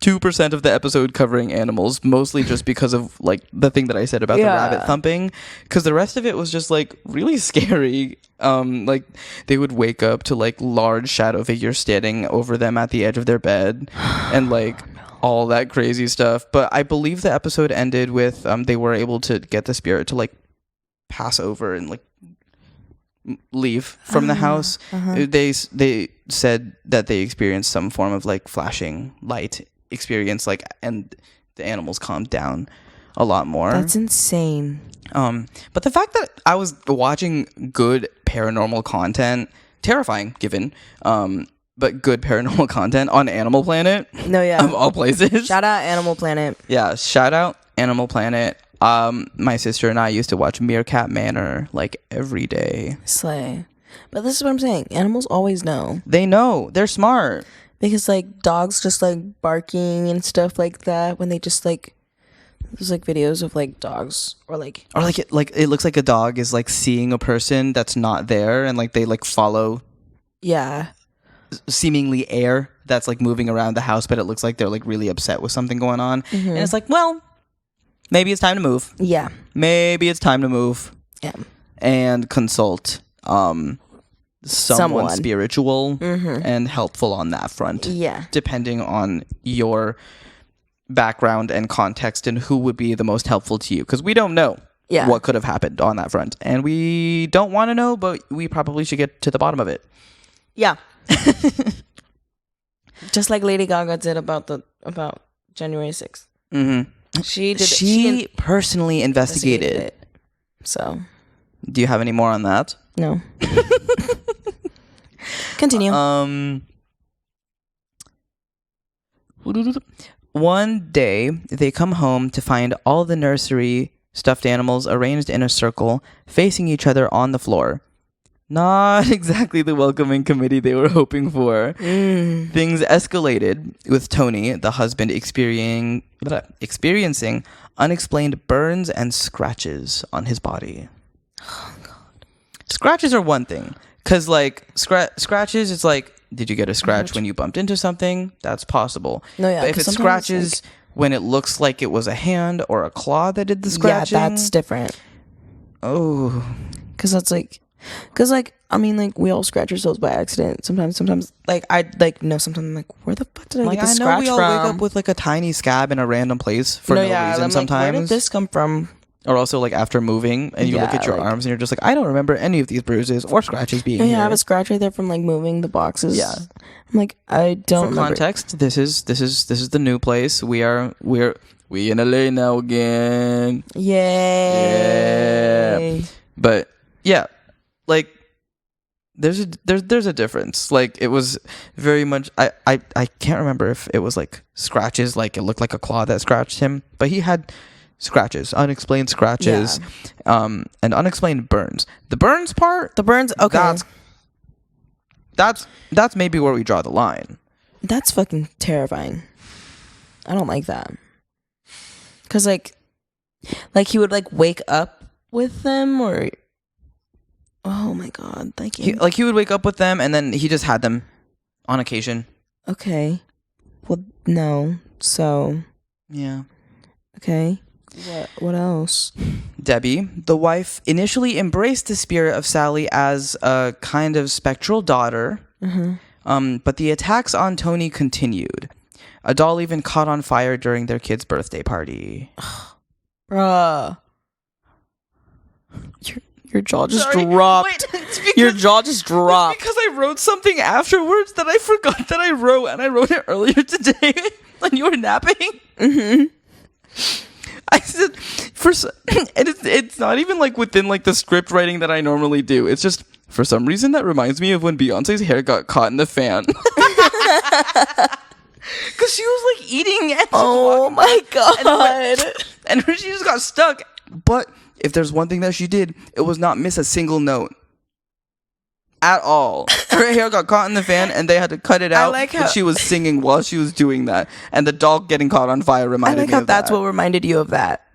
2% of the episode covering animals, mostly just because of like the thing that I said about the rabbit thumping, because the rest of it was just like really scary. Like they would wake up to like large shadow figures standing over them at the edge of their bed and like all that crazy stuff. But I believe the episode ended with they were able to get the spirit to like pass over and like leave from the house. They said that they experienced some form of like flashing light experience, like, and the animals calmed down a lot more. That's insane. But the fact that I was watching good paranormal content, terrifying given, but good paranormal content on Animal Planet. No, yeah. Of all places. Shout out Animal Planet. Yeah, shout out Animal Planet. My sister and I used to watch Meerkat Manor like every day. Slay. But this is what I'm saying. Animals always know. They know. They're smart. Because like dogs just like barking and stuff like that when they just like, there's like videos of like dogs or like it looks like a dog is like seeing a person that's not there, and like they like follow seemingly air that's like moving around the house, but it looks like they're like really upset with something going on. And it's like, well, maybe it's time to move. Yeah. Maybe it's time to move. Yeah. And consult someone spiritual and helpful on that front. Yeah. Depending on your background and context and who would be the most helpful to you. Because we don't know what could have happened on that front. And we don't want to know, but we probably should get to the bottom of it. Yeah. Just like Lady Gaga did about January 6th. Mm-hmm. She personally investigated it. So. Do you have any more on that? No. Continue. One day, they come home to find all the nursery stuffed animals arranged in a circle, facing each other on the floor. Not exactly the welcoming committee they were hoping for. Things escalated, with Tony, the husband, experiencing unexplained burns and scratches on his body. Oh, God. Scratches are one thing. Because, like, scratches, it's like, did you get a scratch when you bumped into something? That's possible. No, yeah. But if it scratches when it looks like it was a hand or a claw that did the scratching. Yeah, that's different. Oh. Because that's like... Because, like, I mean, like, we all scratch ourselves by accident. Sometimes, like, I, like, know sometimes I'm like, where the fuck did I get this scratch from? I know we all wake up with, like, a tiny scab in a random place for no reason I'm sometimes. Like, where did this come from? Or also, like, after moving, and you look at your arms, and you're just like, I don't remember any of these bruises or scratches being here. I have a scratch right there from, like, moving the boxes. Yeah. I'm like, I don't remember. For context, this is the new place. We in LA now again. Yay. Yeah. But, yeah. Like, there's a difference. Like, it was very much I can't remember if it was like scratches, like it looked like a claw that scratched him, but he had scratches, unexplained scratches, and unexplained burns. The burns part, okay, that's maybe where we draw the line. That's fucking terrifying. I don't like that. Cause like he would like wake up with them, or oh my God, thank you. He would wake up with them, and then he just had them on occasion. Okay. Well, no. So. Yeah. Okay. What else? Debbie, the wife, initially embraced the spirit of Sally as a kind of spectral daughter. But the attacks on Tony continued. A doll even caught on fire during their kid's birthday party. Bruh. Your jaw just dropped. Wait, your jaw just dropped. Because I wrote something afterwards that I forgot that I wrote, and I wrote it earlier today when you were napping. I said, and it's not even like within like the script writing that I normally do. It's just, for some reason, that reminds me of when Beyonce's hair got caught in the fan. Because she was like eating it. Oh my God. And she just got stuck. But if there's one thing that she did, it was not miss a single note. At all. Her hair got caught in the fan and they had to cut it out. But she was singing while she was doing that. And the doll getting caught on fire reminded me of that. I like how that's what reminded you of that.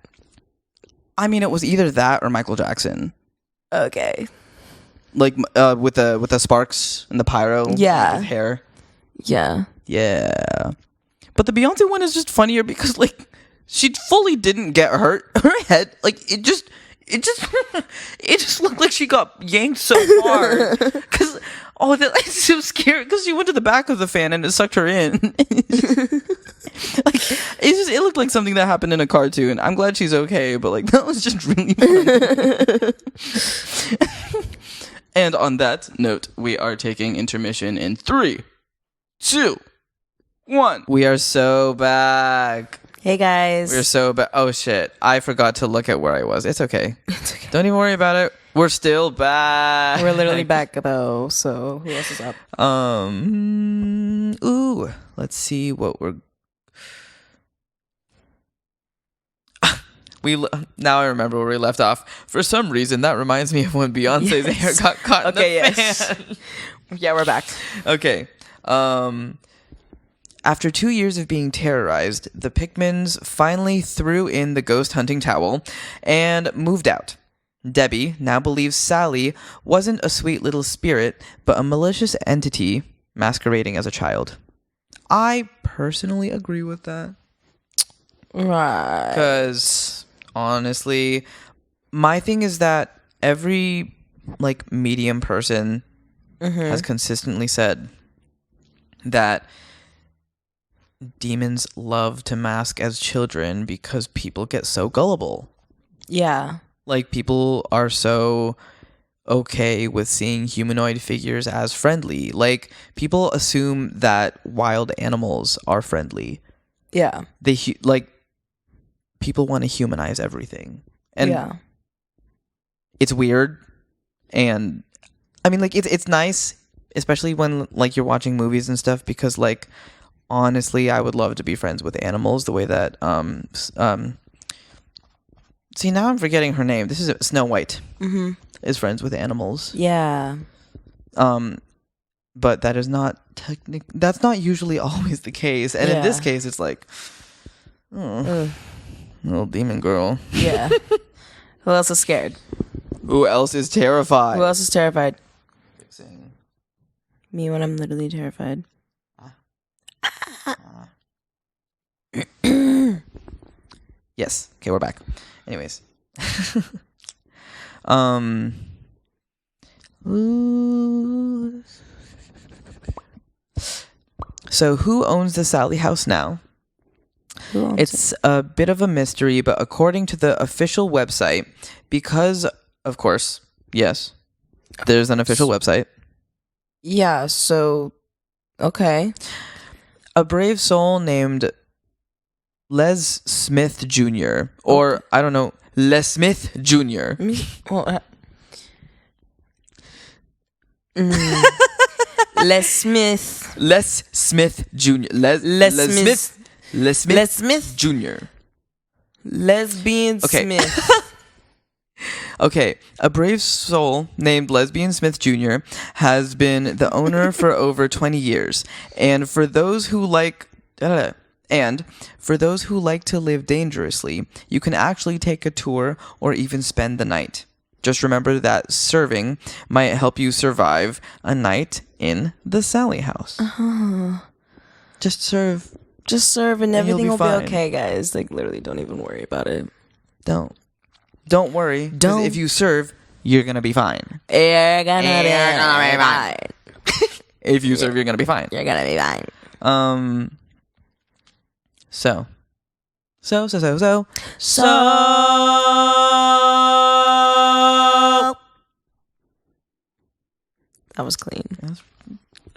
I mean, it was either that or Michael Jackson. Okay. Like with the sparks and the pyro. Yeah. With hair. Yeah. Yeah. But the Beyonce one is just funnier because like she fully didn't get hurt. Her head, like it just it just looked like she got yanked so hard. Because it's so scary because she went to the back of the fan and it sucked her in. Like it looked like something that happened in a cartoon. I'm glad she's okay, but like that was just really funny. And on that note, we are taking intermission in 3, 2, 1. We are so back. Hey guys. We're so back. Oh shit! I forgot to look at where I was. It's okay. It's okay. Don't even worry about it. We're still back. We're literally back though. So who else is up? Ooh. Let's see what we're. Now I remember where we left off. For some reason, that reminds me of when Beyonce's hair got caught in the fan. Yeah, we're back. Okay. After 2 years of being terrorized, the Pickmans finally threw in the ghost hunting towel and moved out. Debbie now believes Sally wasn't a sweet little spirit, but a malicious entity masquerading as a child. I personally agree with that. Right. Because honestly, my thing is that every like medium person has consistently said that demons love to mask as children because people get so gullible. Yeah. Like people are so okay with seeing humanoid figures as friendly. Like people assume that wild animals are friendly. Yeah. They like people want to humanize everything. And it's weird. And I mean like it's nice, especially when like you're watching movies and stuff, because like honestly, I would love to be friends with animals the way that see, now I'm forgetting her name. This is Snow White. Is friends with animals. Yeah. But that is not that's not usually always the case. And in this case it's like little demon girl. Yeah. Who else is scared? Who else is terrified? Who else is terrified? Fixing. Me when I'm literally terrified. Yes. Okay, we're back. Anyways. So who owns the Sally house now? It's a bit of a mystery, but according to the official website, because of course, yes, there's an official website. Yeah, so okay. A brave soul named Les Smith Jr. or I don't know, Les Smith Jr. Les Smith. Les Smith Jr. Les Smith Jr. Lesbian Okay. Smith. Okay, a brave soul named Lesbian Smith Jr. has been the owner for over 20 years, and for those who like to live dangerously, you can actually take a tour or even spend the night. Just remember that serving might help you survive a night in the Sally house. Just serve, and everything will fine. be okay, guys. Like literally, don't even worry about it. Don't worry. 'Cause if you serve, you're gonna be fine. You're gonna be fine. If you serve, you're gonna be fine. You're gonna be fine. So. That was clean. That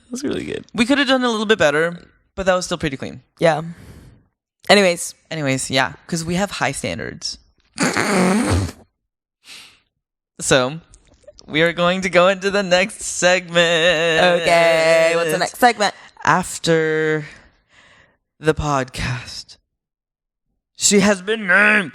was really good. We could have done a little bit better, but that was still pretty clean. Yeah. Anyways, yeah, because we have high standards. So, we are going to go into the next segment. okay. What's the next segment? After the podcast, she has been named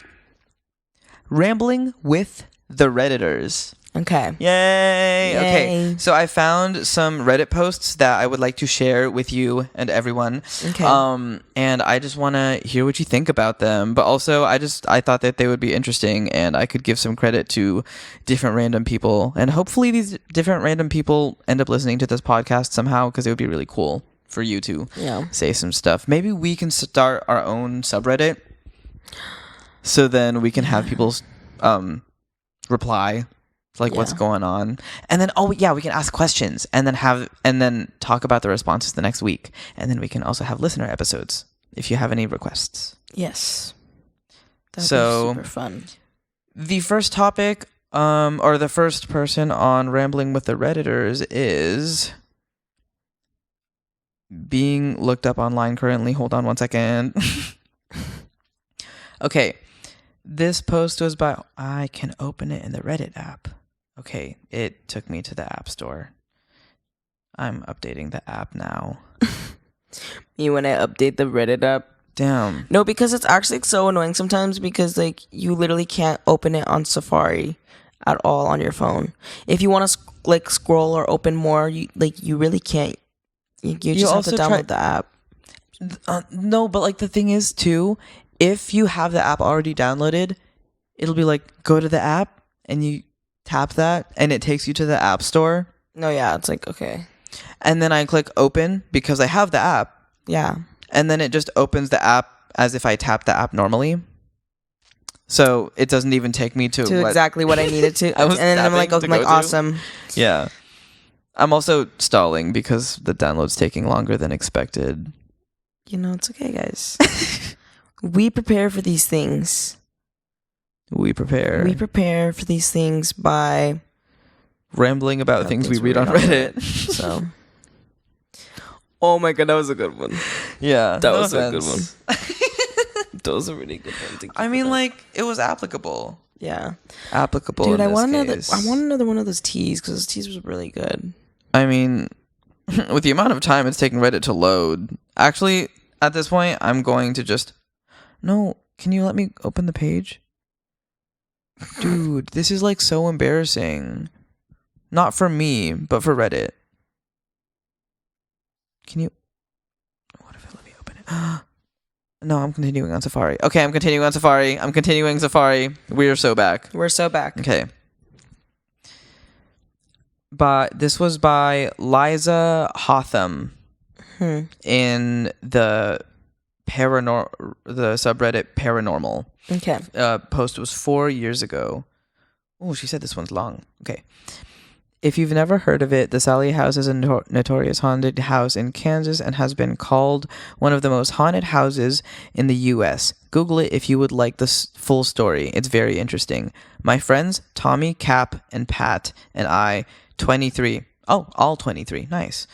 Rambling with the Redditors. Okay. Yay! Okay, Yay. so I found some Reddit posts that I would like to share with you and everyone. Okay. And I just want to hear what you think about them. But also, I thought that they would be interesting, and I could give some credit to different random people. And hopefully, these different random people end up listening to this podcast somehow, because it would be really cool. for you to Yeah. say some stuff. Maybe we can start our own subreddit, so then we can have people reply like what's going on, and then we can ask questions and then talk about the responses the next week, and then we can also have listener episodes if you have any requests. Yes. That'd So be super fun. the first topic, or the first person on Rambling with the Redditors is being looked up online currently. Hold on one second. Okay. This post was by... I can open it in the Reddit app. Okay. It took me to the App Store. I'm updating the app now. Me when I update the Reddit app. Damn. No, because it's actually so annoying sometimes because like you literally can't open it on Safari at all on your phone. If you want to like scroll or open more, you really can't. You just have to download the app. No, but like the thing is too, if you have the app already downloaded, it'll be like go to the app and you tap that and it takes you to the App Store. No, yeah, it's like okay. And then I click open because I have the app. Yeah. And then it just opens the app as if I tap the app normally. So it doesn't even take me to exactly what I needed to. And then I'm like, awesome. Yeah. I'm also stalling because the download's taking longer than expected. You know, it's okay, guys. We prepare for these things. We prepare for these things by rambling about things we read on Reddit. So. Oh my god, that was a good one. Yeah. That was a good one. That was a really good one. I mean, like, it was applicable. Yeah. Applicable. Dude, I want another one of those teas because those teas was really good. I mean, with the amount of time it's taking Reddit to load, actually, at this point, I'm going to just... No, can you let me open the page? Dude, this is like so embarrassing. Not for me, but for Reddit. Can you... What if I let me open it? No, I'm continuing on Safari. Okay, I'm continuing on Safari. We are so back. We're so back. Okay. But this was by Liza Hotham in the subreddit Paranormal. Okay. Post was 4 years ago. Oh, she said this one's long. Okay. If you've never heard of it, the Sally House is a notorious haunted house in Kansas and has been called one of the most haunted houses in the U.S. Google it if you would like the full story. It's very interesting. My friends, Tommy, Cap, and Pat, and I, 23... Oh, all 23. Nice.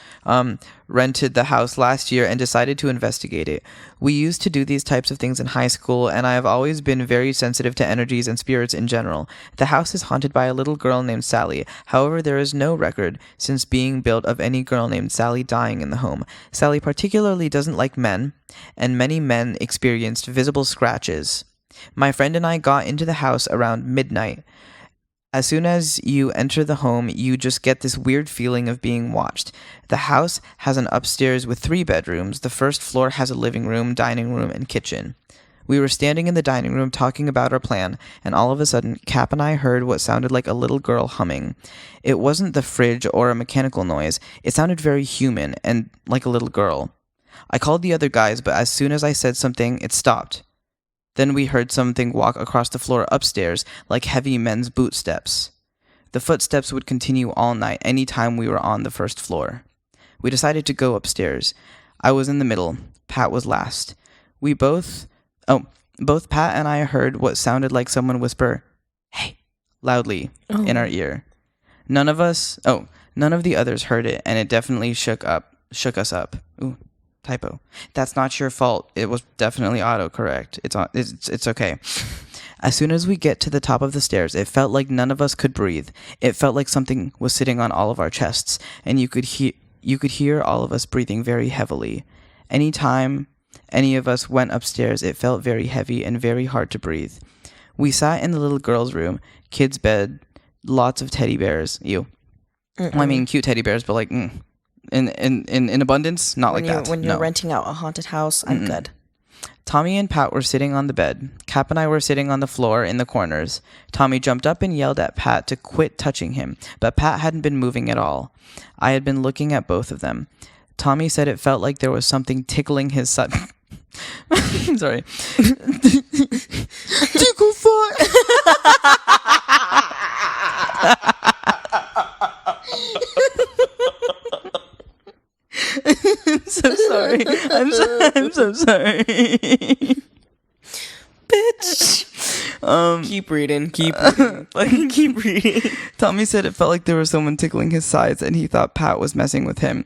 Rented the house last year and decided to investigate it. We used to do these types of things in high school, and I have always been very sensitive to energies and spirits in general. The house is haunted by a little girl named Sally. However, there is no record since being built of any girl named Sally dying in the home. Sally particularly doesn't like men, and many men experienced visible scratches. My friend and I got into the house around midnight. As soon as you enter the home, you just get this weird feeling of being watched. The house has an upstairs with 3 bedrooms. The first floor has a living room, dining room, and kitchen. We were standing in the dining room talking about our plan, and all of a sudden, Cap and I heard what sounded like a little girl humming. It wasn't the fridge or a mechanical noise. It sounded very human and like a little girl. I called the other guys, but as soon as I said something, it stopped. Then we heard something walk across the floor upstairs, like heavy men's boot steps. The footsteps would continue all night, any time we were on the first floor. We decided to go upstairs. I was in the middle. Pat was last. Both Pat and I heard what sounded like someone whisper, "Hey," loudly in our ear. None of the others heard it, and it definitely shook us up. Ooh. Typo. That's not your fault. It was definitely autocorrect. It's okay. As soon as we get to the top of the stairs, it felt like none of us could breathe. It felt like something was sitting on all of our chests, and you could hear all of us breathing very heavily. Anytime any of us went upstairs, it felt very heavy and very hard to breathe. We sat in the little girl's room, kid's bed, lots of teddy bears. Ew. Well, I mean, cute teddy bears, but like, in abundance, not like that. When you're renting out a haunted house, I'm good. Tommy and Pat were sitting on the bed. Cap and I were sitting on the floor in the corners. Tommy jumped up and yelled at Pat to quit touching him, but Pat hadn't been moving at all. I had been looking at both of them. Tommy said it felt like there was something tickling his side. Sorry. Tickle fuck. I'm so sorry. I'm so sorry. Bitch. Keep reading. Fucking keep reading. Tommy said it felt like there was someone tickling his sides and he thought Pat was messing with him.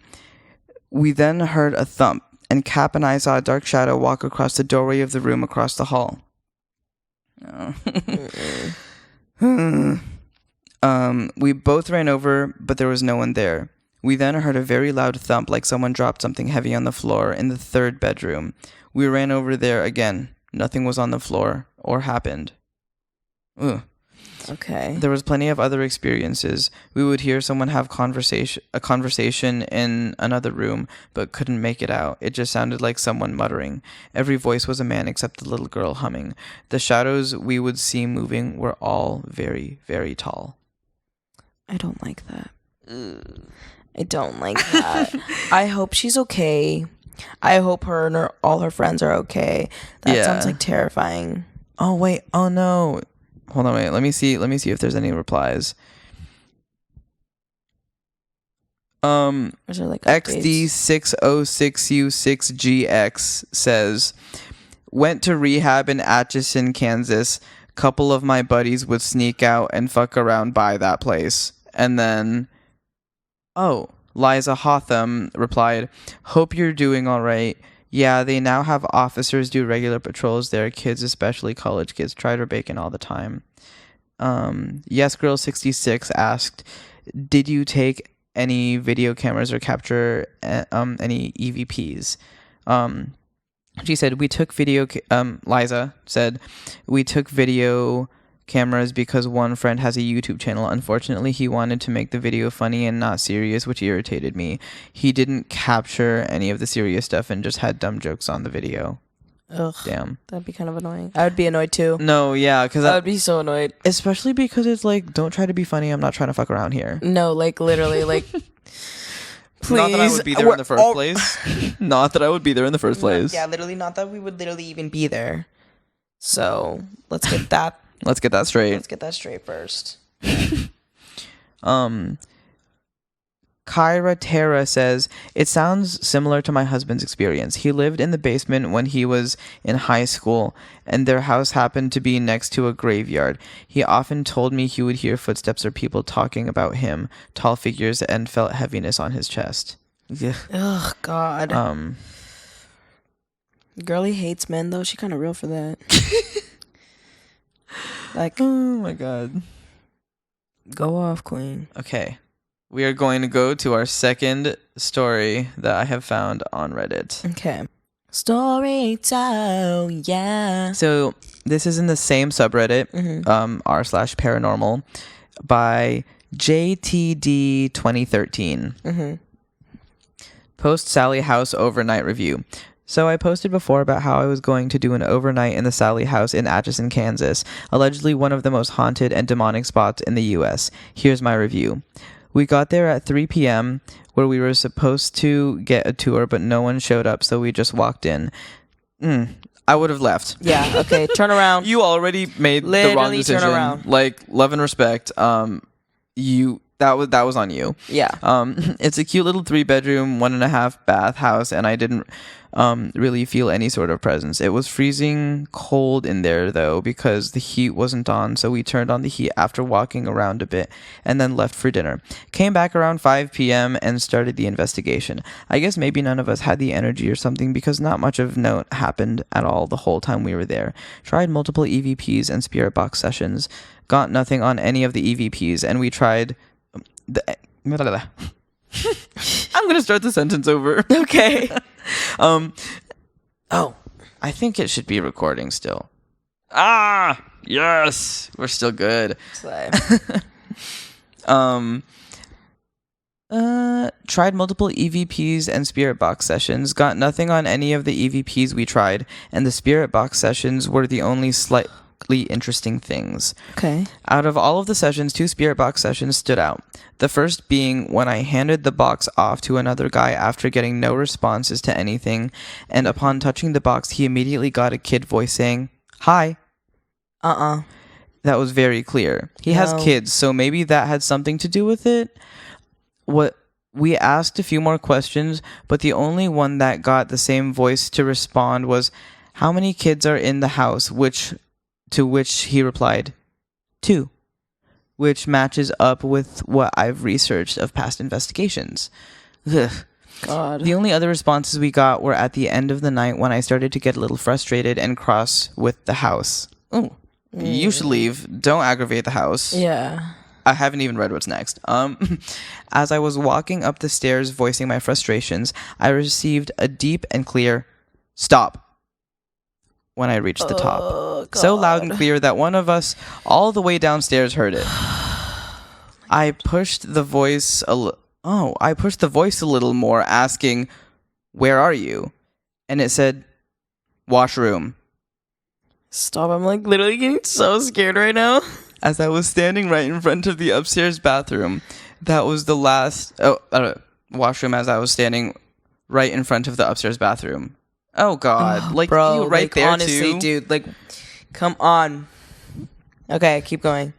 We then heard a thump and Cap and I saw a dark shadow walk across the doorway of the room across the hall. We both ran over, but there was no one there. We then heard a very loud thump like someone dropped something heavy on the floor in the third bedroom. We ran over there again. Nothing was on the floor or happened. Ugh. Okay. There was plenty of other experiences. We would hear someone have a conversation in another room, but couldn't make it out. It just sounded like someone muttering. Every voice was a man except the little girl humming. The shadows we would see moving were all very, very tall. I don't like that. I don't like that. I hope she's okay. I hope her and all her friends are okay. That sounds like terrifying. Oh wait. Oh no. Hold on, wait. Let me see if there's any replies. Is there like XD606U6GX says, went to rehab in Atchison, Kansas. Couple of my buddies would sneak out and fuck around by that place. And then, Liza Hotham replied, hope you're doing all right. Yeah, they now have officers do regular patrols there. Kids, especially college kids, try to bacon all the time. Yes Girl 66 asked, did you take any video cameras or capture any EVPs? She said, we took video... Liza said, we took video cameras because one friend has a YouTube channel. Unfortunately, he wanted to make the video funny and not serious, which irritated me. He didn't capture any of the serious stuff and just had dumb jokes on the video. Ugh. Damn. That'd be kind of annoying. I would be annoyed too. No, yeah, because I would be so annoyed. Especially because it's like, don't try to be funny. I'm not trying to fuck around here. No, like literally, like... Please. Not that I would be there in the first place. Not that I would be there in the first place. Yeah, literally not that we would literally even be there. So, let's get that... Let's get that straight. Let's get that straight first. Kyra Terra says, it sounds similar to my husband's experience. He lived in the basement when he was in high school, and their house happened to be next to a graveyard. He often told me he would hear footsteps or people talking about him, tall figures, and felt heaviness on his chest. Yeah. Ugh, God. Girlie hates men, though. She kind of real for that. Like, oh my God. Go off, queen. Okay. We are going to go to our second story that I have found on Reddit. Okay. Story time, yeah. So this is in the same subreddit, r/paranormal, by JTD 2013. Post Sally House overnight review. So I posted before about how I was going to do an overnight in the Sally House in Atchison, Kansas, allegedly one of the most haunted and demonic spots in the U.S. Here's my review. We got there at 3 p.m. where we were supposed to get a tour, but no one showed up, so we just walked in. I would have left. Yeah, okay, turn around. You already made the wrong decision. Turn around. Like, love and respect. That was on you. Yeah. It's a cute little 3-bedroom, 1.5 bath house, and I didn't really feel any sort of presence. It was freezing cold in there though because the heat wasn't on, so we turned on the heat after walking around a bit and then left for dinner. Came back around 5 p.m. and started the investigation. I guess maybe none of us had the energy or something because not much of note happened at all the whole time we were there. Tried multiple EVPs and spirit box sessions. Got nothing on any of the EVPs, and we tried I'm gonna start the sentence over. Okay. I think it should be recording still. Yes, we're still good. Tried multiple EVPs and spirit box sessions. Got nothing on any of the EVPs we tried, and the spirit box sessions were the only really interesting things. Okay. Out of all of the sessions, 2 spirit box sessions stood out. The first being when I handed the box off to another guy after getting no responses to anything, and upon touching the box, he immediately got a kid voice saying, "Hi." That was very clear. He has kids, so maybe that had something to do with it. What we asked a few more questions, but the only one that got the same voice to respond was, "How many kids are in the house?" To which he replied, 2, which matches up with what I've researched of past investigations. Ugh. God. The only other responses we got were at the end of the night when I started to get a little frustrated and cross with the house. Oh, you should leave. Don't aggravate the house. Yeah. I haven't even read what's next. As I was walking up the stairs voicing my frustrations, I received a deep and clear "stop" when I reached the top. So loud and clear that one of us all the way downstairs heard it. I pushed the voice a little more, asking, "Where are you?" And it said, "Washroom." Stop. I'm like literally getting so scared right now. As I was standing right in front of the upstairs bathroom, that was the last washroom. As I was standing right in front of the upstairs bathroom. Oh God, like bro, you right like, there honestly, too, dude. Like, come on. Okay, keep going.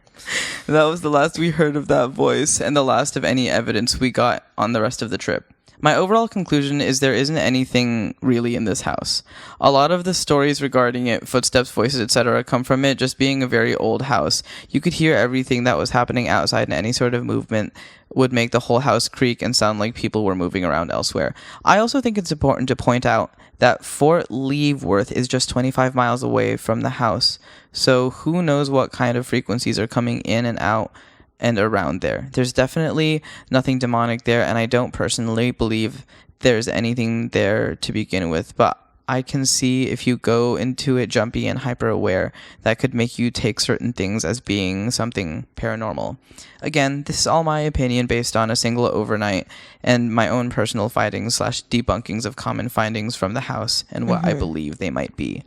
That was the last we heard of that voice, and the last of any evidence we got on the rest of the trip. My overall conclusion is there isn't anything really in this house. A lot of the stories regarding it, footsteps, voices, etc., come from it just being a very old house. You could hear everything that was happening outside, and any sort of movement would make the whole house creak and sound like people were moving around elsewhere. I also think it's important to point out that Fort Leavenworth is just 25 miles away from the house, so who knows what kind of frequencies are coming in and out and around there. There's definitely nothing demonic there, and I don't personally believe there's anything there to begin with, but I can see if you go into it jumpy and hyper aware, that could make you take certain things as being something paranormal. Again, this is all my opinion based on a single overnight and my own personal findings / debunkings of common findings from the house and what I believe they might be.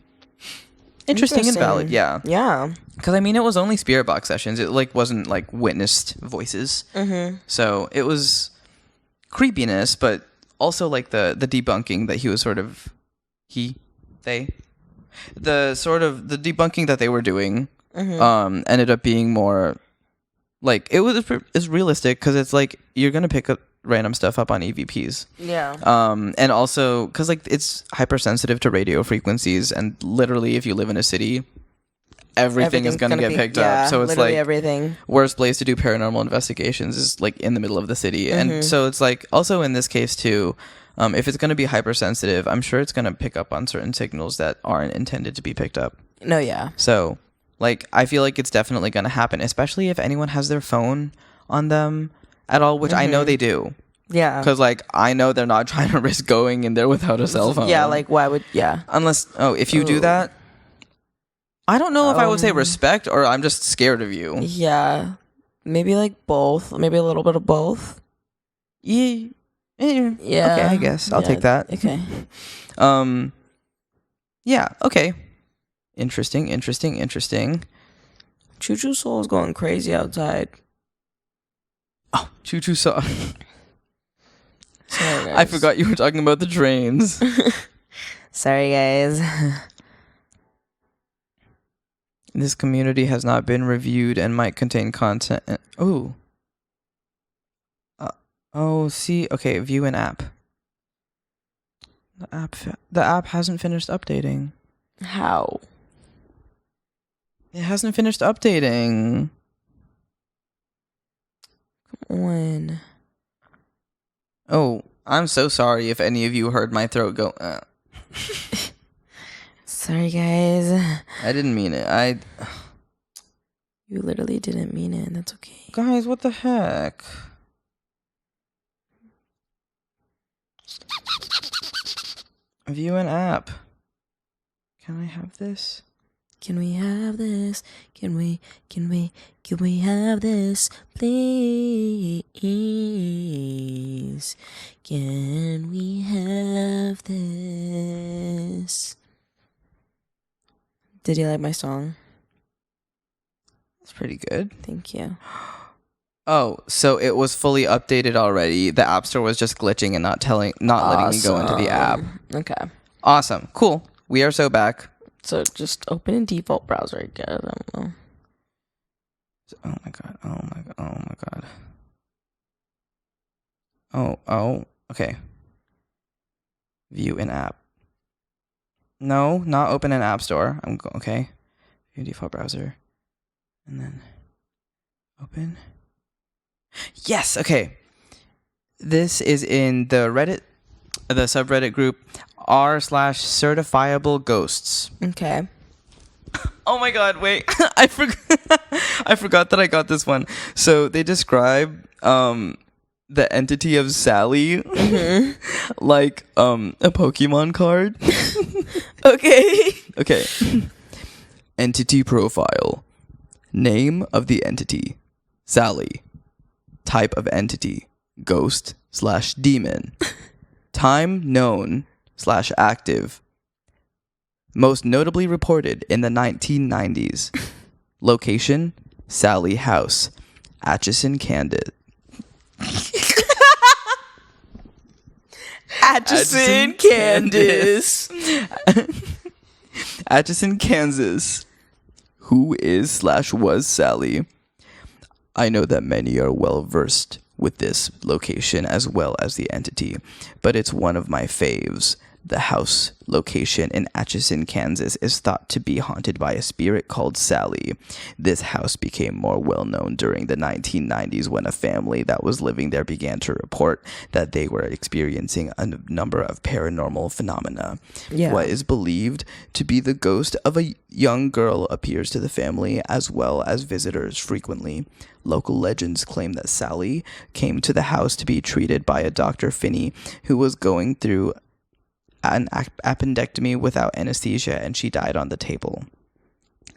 Interesting and valid, yeah. Yeah. Because, I mean, it was only spirit box sessions. It, like, wasn't, like, witnessed voices. So it was creepiness, but also, like, the debunking that he was sort of... The debunking that they were doing ended up being more... Like, it's realistic, because it's, like, you're going to pick up random stuff up on EVPs. Yeah. And also, because, like, it's hypersensitive to radio frequencies, and literally, if you live in a city... Everything is going to get picked up. So it's like everything. Worst place to do paranormal investigations is like in the middle of the city. And so it's like also in this case too, if it's going to be hypersensitive, I'm sure it's going to pick up on certain signals that aren't intended to be picked up. No, yeah. So like I feel like it's definitely going to happen, especially if anyone has their phone on them at all, which I know they do. Yeah. Because like I know they're not trying to risk going in there without a cell phone. Yeah, like why would Unless if you do that, I don't know if I would say respect or I'm just scared of you. Yeah. Maybe like both. Maybe a little bit of both. Yeah. Yeah. Okay, I guess. I'll take that. Okay. Yeah, okay. Interesting. Choo Choo Soul's going crazy outside. Oh, Choo Choo Soul. Sorry, guys. I forgot you were talking about the trains. Sorry, guys. This community has not been reviewed and might contain content. See. Okay, view an app. The app hasn't finished updating. How? It hasn't finished updating. Come on. Oh, I'm so sorry if any of you heard my throat go. Sorry, guys. I didn't mean it. You literally didn't mean it. That's okay. Guys, what the heck? View an app. Can I have this? Can we have this? Can we have this, please? Can we have this? Did you like my song? That's pretty good. Thank you. Oh, so it was fully updated already. The App Store was just glitching and not letting me go into the app. Okay. Awesome. Cool. We are so back. So just open a default browser, I guess. I don't know. Oh my god. Oh my god. Oh my god. Oh. Okay. View in app. No, not open an app store. Okay. View default browser. And then open. Yes, okay. This is in the subreddit group r/certifiable ghosts. Okay. Oh my god, wait. I forgot that I got this one. So they describe the entity of Sally like a Pokemon card. Okay. Entity profile. Name of the entity. Sally. Type of entity. Ghost/demon. Time known /active. Most notably reported in the 1990s. Location, Sally House, Atchison, Kansas. Atchison, Kansas. Atchison, Kansas. Who is/was Sally? I know that many are well versed with this location as well as the entity, but it's one of my faves. The house location in Atchison, Kansas is thought to be haunted by a spirit called Sally. This house became more well known during the 1990s when a family that was living there began to report that they were experiencing a number of paranormal phenomena. Yeah. What is believed to be the ghost of a young girl appears to the family as well as visitors frequently. Local legends claim that Sally came to the house to be treated by a Dr. Finney who was going through an appendectomy without anesthesia, and she died on the table.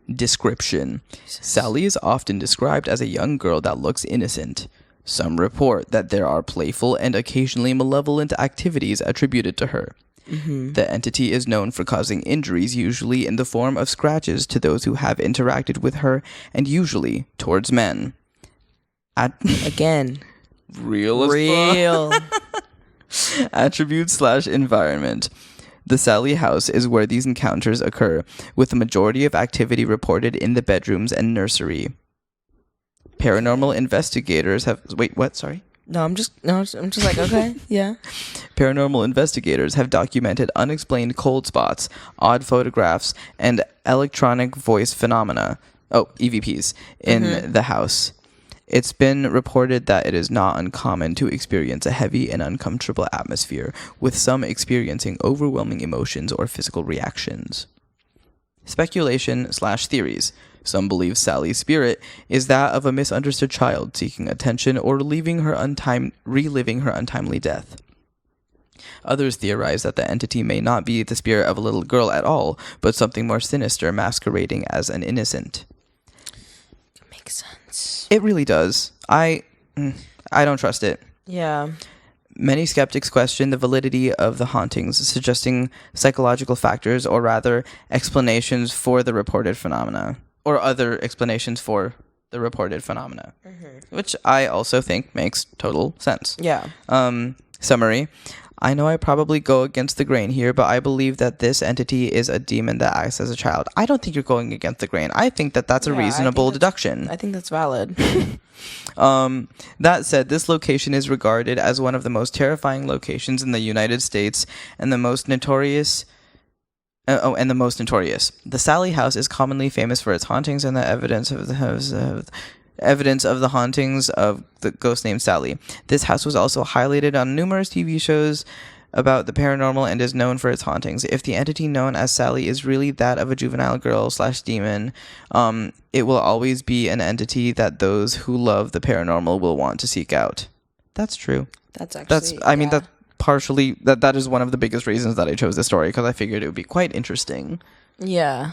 Description. Jesus. Sally is often described as a young girl that looks innocent. Some report that there are playful and occasionally malevolent activities attributed to her. Mm-hmm. The entity is known for causing injuries, usually in the form of scratches, to those who have interacted with her, and usually towards men. Again. Real as fuck. Attribute/environment. The Sally house is where these encounters occur, with the majority of activity reported in the bedrooms and nursery. Paranormal investigators have... Wait, what? Sorry? I'm just like, okay, yeah. Paranormal investigators have documented unexplained cold spots, odd photographs, and electronic voice phenomena, EVPs, in the house. It's been reported that it is not uncommon to experience a heavy and uncomfortable atmosphere, with some experiencing overwhelming emotions or physical reactions. Speculation/theories. Some believe Sally's spirit is that of a misunderstood child seeking attention or reliving her untimely death. Others theorize that the entity may not be the spirit of a little girl at all, but something more sinister masquerading as an innocent. Makes sense. It really does. I don't trust it. Yeah. Many skeptics question the validity of the hauntings, suggesting psychological factors, or rather, explanations for the reported phenomena, or other explanations for the reported phenomena, which I also think makes total sense. Yeah. Summary. I know I probably go against the grain here, but I believe that this entity is a demon that acts as a child. I don't think you're going against the grain. I think that that's a reasonable deduction. I think that's valid. That said, this location is regarded as one of the most terrifying locations in the United States and the most notorious. The Sally House is commonly famous for its hauntings and the evidence of the hauntings of the ghost named Sally. This house was also highlighted on numerous TV shows about the paranormal and is known for its hauntings. If the entity known as Sally is really that of a juvenile girl/demon, it will always be an entity that those who love the paranormal will want to seek out. That's true. That partially that is one of the biggest reasons that I chose this story, because I figured it would be quite interesting. Yeah.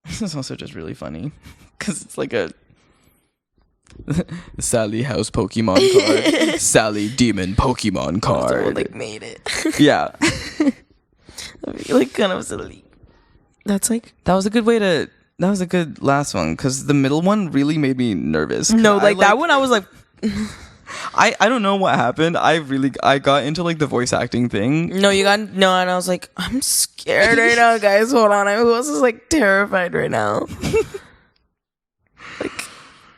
This is also just really funny because it's like a Sally House Pokemon card, Sally Demon Pokemon card. Someone made it. Yeah. Kind of silly. That was a good way to was a good last one because the middle one really made me nervous. No, like that one I was like I don't know what happened. I got into like the voice acting thing. no, and I was like, I'm scared right now, guys. Hold on. I was just like terrified right now. Like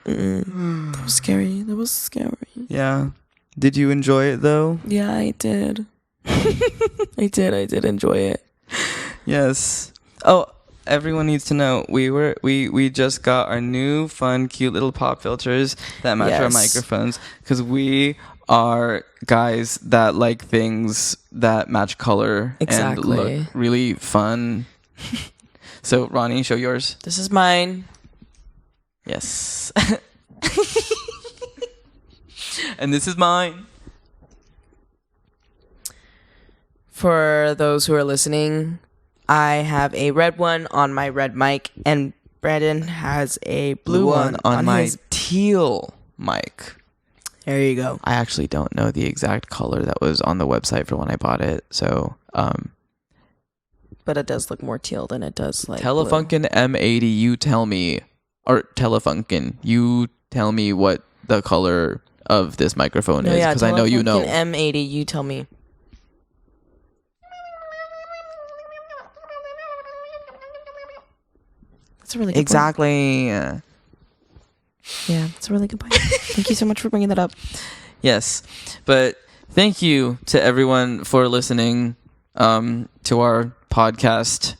that was scary. That was scary. Yeah. Did you enjoy it though? Yeah, I did. I did enjoy it. Yes. Oh, everyone needs to know we just got our new fun cute little pop filters that match our microphones because we are guys that like things that match color and look really fun. So Ronnie, show yours. This is mine. Yes. And this is mine. For those who are listening, I have a red one on my red mic, and Brandon has a blue one on my his teal mic. There you go. I actually don't know the exact color that was on the website for when I bought it, so but it does look more teal than it does like Telefunken M80, you tell me, or Telefunken, you tell me what the color of this microphone is, because I know you know. M80, you tell me. That's a really good exactly. point. Yeah, that's a really good point. Thank you so much for bringing that up. Yes, but thank you to everyone for listening to our podcast.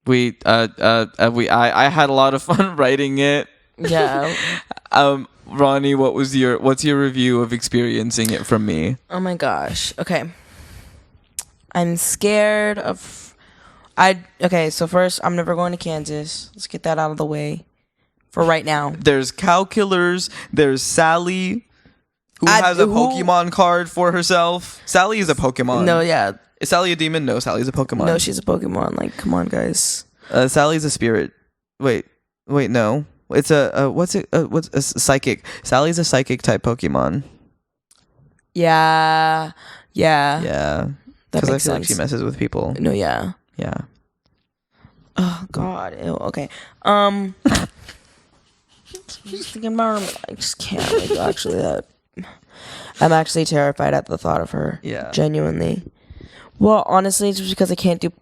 I had a lot of fun writing it. Yeah. Ronnie, what's your review of experiencing it from me? Oh my gosh. Okay. I'm scared of so first, I'm never going to Kansas. Let's get that out of the way for right now. There's cow killers. There's Sally, who has a Pokemon card for herself. Sally is a Pokemon. No, yeah. Is Sally a demon? No, Sally's a Pokemon. No, she's a Pokemon. Like, come on, guys. Sally's a spirit. Wait, no. It's what's a psychic? Sally's a psychic type Pokemon. Yeah. That Because I feel like she messes with people. No, yeah. Yeah. Oh God. Ew, okay. Just thinking about her. I just can't. Like, actually, I'm actually terrified at the thought of her. Yeah. Genuinely. Well, honestly, it's just because I can't do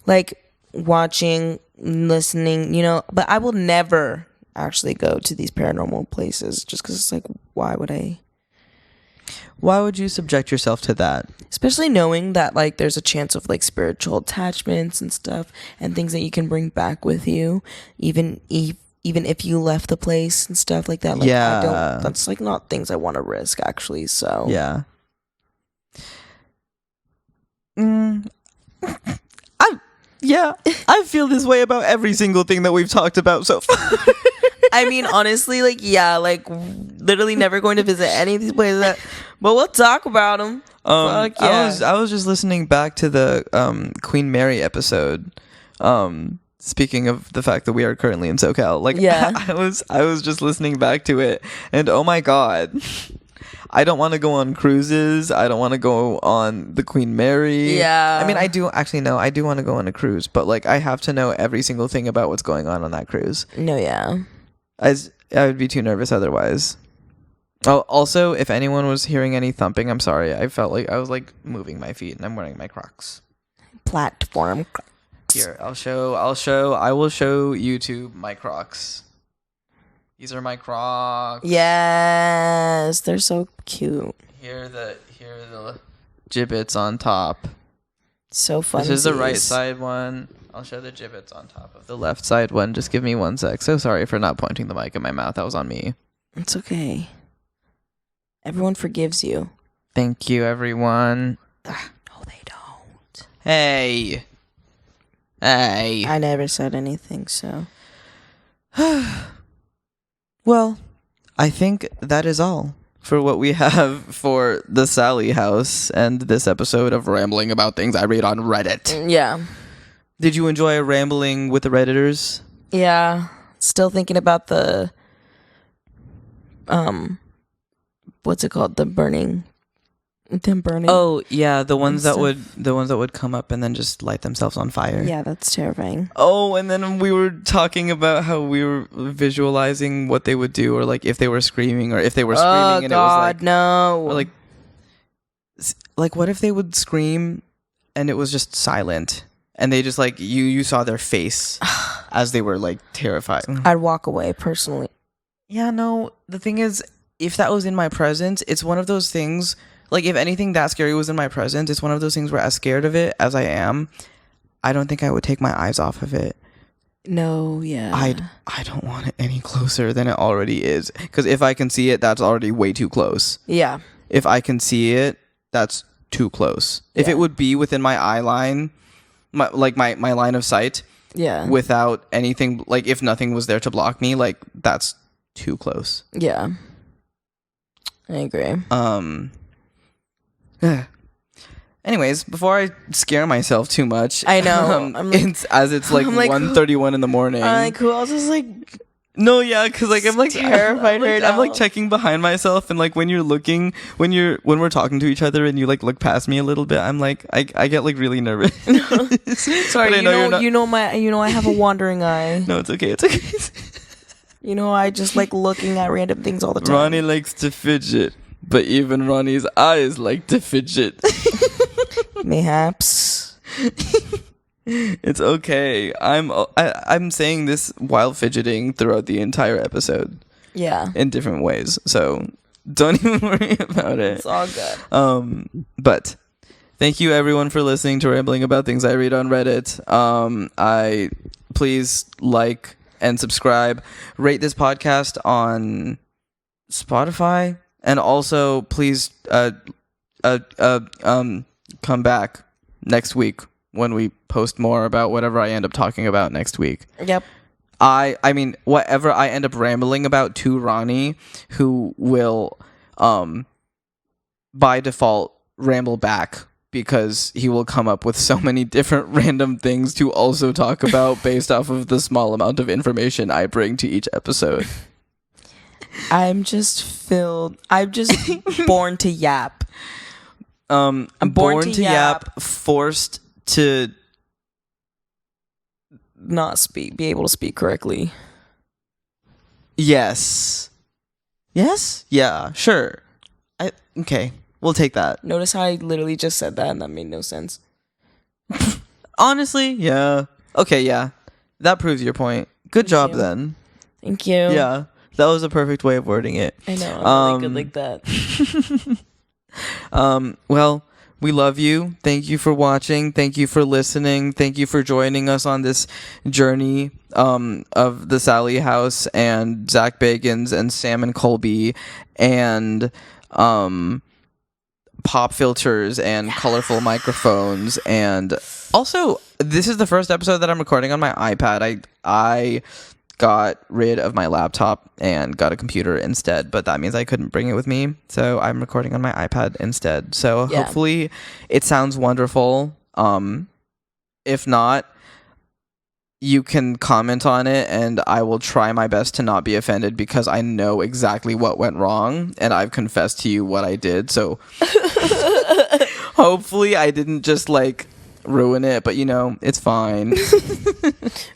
like watching, listening, but I will never actually go to these paranormal places just because it's like, why would I? Why would you subject yourself to that? Especially knowing that like there's a chance of like spiritual attachments and stuff and things that you can bring back with you, even if you left the place and stuff like that. Like, yeah. That's like not things I want to risk actually. So yeah. I feel this way about every single thing that we've talked about so far. I mean, honestly, like, yeah, like literally never going to visit any of these places, but we'll talk about them. Fuck yeah. I was just listening back to the Queen Mary episode. Speaking of the fact that we are currently in SoCal, like, yeah. I was just listening back to it, and oh my God. I don't want to go on cruises. I don't want to go on the Queen Mary. Yeah. I mean, I do want to go on a cruise, but like I have to know every single thing about what's going on that cruise. No, yeah. I would be too nervous otherwise. Oh, also, if anyone was hearing any thumping, I'm sorry. I felt like I was like moving my feet and I'm wearing my Crocs. Platform Crocs. Here, I will show YouTube my Crocs. These are my Crocs. Yes, they're so cute. Here are the gibbets on top. So fun. This is the right side one. I'll show the gibbets on top of the left side one. Just give me 1 sec. So sorry for not pointing the mic in my mouth. That was on me. It's okay. Everyone forgives you. Thank you, everyone. No, they don't. Hey. I never said anything, so. Well, I think that is all for what we have for the Sally house and this episode of rambling about things I read on Reddit. Yeah. Did you enjoy rambling with the Redditors? Yeah. Still thinking about the what's it called? The burning Them burning. Oh yeah, the ones that stuff. would come up and then just light themselves on fire. Yeah, that's terrifying. Oh, and then we were talking about how we were visualizing what they would do, or like if they were screaming, or if they were screaming and God, it was like no. or like what if they would scream and it was just silent, and they just like you saw their face as they were like terrified. I'd walk away personally. Yeah, no, the thing is, if that was in my presence, it's one of those things, like if anything that scary was in my presence, it's one of those things where, as scared of it as I am, I don't think I would take my eyes off of it. No, yeah. I don't want it any closer than it already is, because if I can see it, that's already way too close. Yeah. If I can see it, that's too close. If it would be within my eye line, my line of sight, yeah, without anything, like if nothing was there to block me, like that's too close. Yeah. I agree. Anyways, before I scare myself too much, I know. It's like 1:31 in the morning. I'm like, who else is like? No, yeah, because like I'm like terrified right now. I'm like checking behind myself, and like when we're talking to each other, and you like look past me a little bit, I'm like I get like really nervous. Sorry, you know I have a wandering eye. No, it's okay. It's okay. You know, I just like looking at random things all the time. Ronnie likes to fidget, but even Ronnie's eyes like to fidget. Mayhaps. It's okay. I'm saying this while fidgeting throughout the entire episode. Yeah. In different ways. So don't even worry about it. It's all good. But thank you everyone for listening to Rambling About Things I Read on Reddit. I please like and subscribe. Rate this podcast on Spotify, and also please come back next week when we post more about whatever I end up talking about next week. Yep. I mean, whatever I end up rambling about to Ronnie, who will by default ramble back, because he will come up with so many different random things to also talk about based off of the small amount of information I bring to each episode. I'm just born to yap. I'm born to yap, forced to not be able to speak correctly. Yes. Yeah, sure. Okay, we'll take that. Notice how I literally just said that and that made no sense. Honestly, yeah. Okay, yeah. That proves your point. Good job then. Thank you. Yeah. That was a perfect way of wording it. I know. I'm really good like that. Well, we love you. Thank you for watching. Thank you for listening. Thank you for joining us on this journey of the Sally House and Zach Bagans and Sam and Colby and pop filters and colorful microphones. And also, this is the first episode that I'm recording on my iPad. I got rid of my laptop and got a computer instead, but that means I couldn't bring it with me, so I'm recording on my iPad instead. So hopefully it sounds wonderful. If not, you can comment on it and I will try my best to not be offended, because I know exactly what went wrong and I've confessed to you what I did. So hopefully I didn't just like ruin it, but it's fine.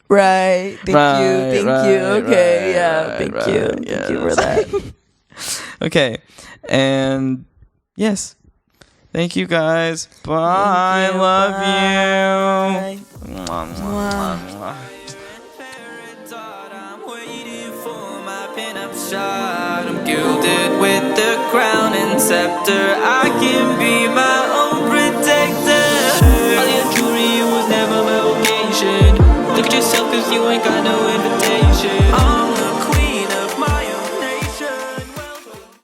Right. Thank you. Okay. Thank you. Thank you for that. Okay. And yes. Thank you guys. Bye. Love you. Bye. I'm gilded with the crown and scepter. I can be my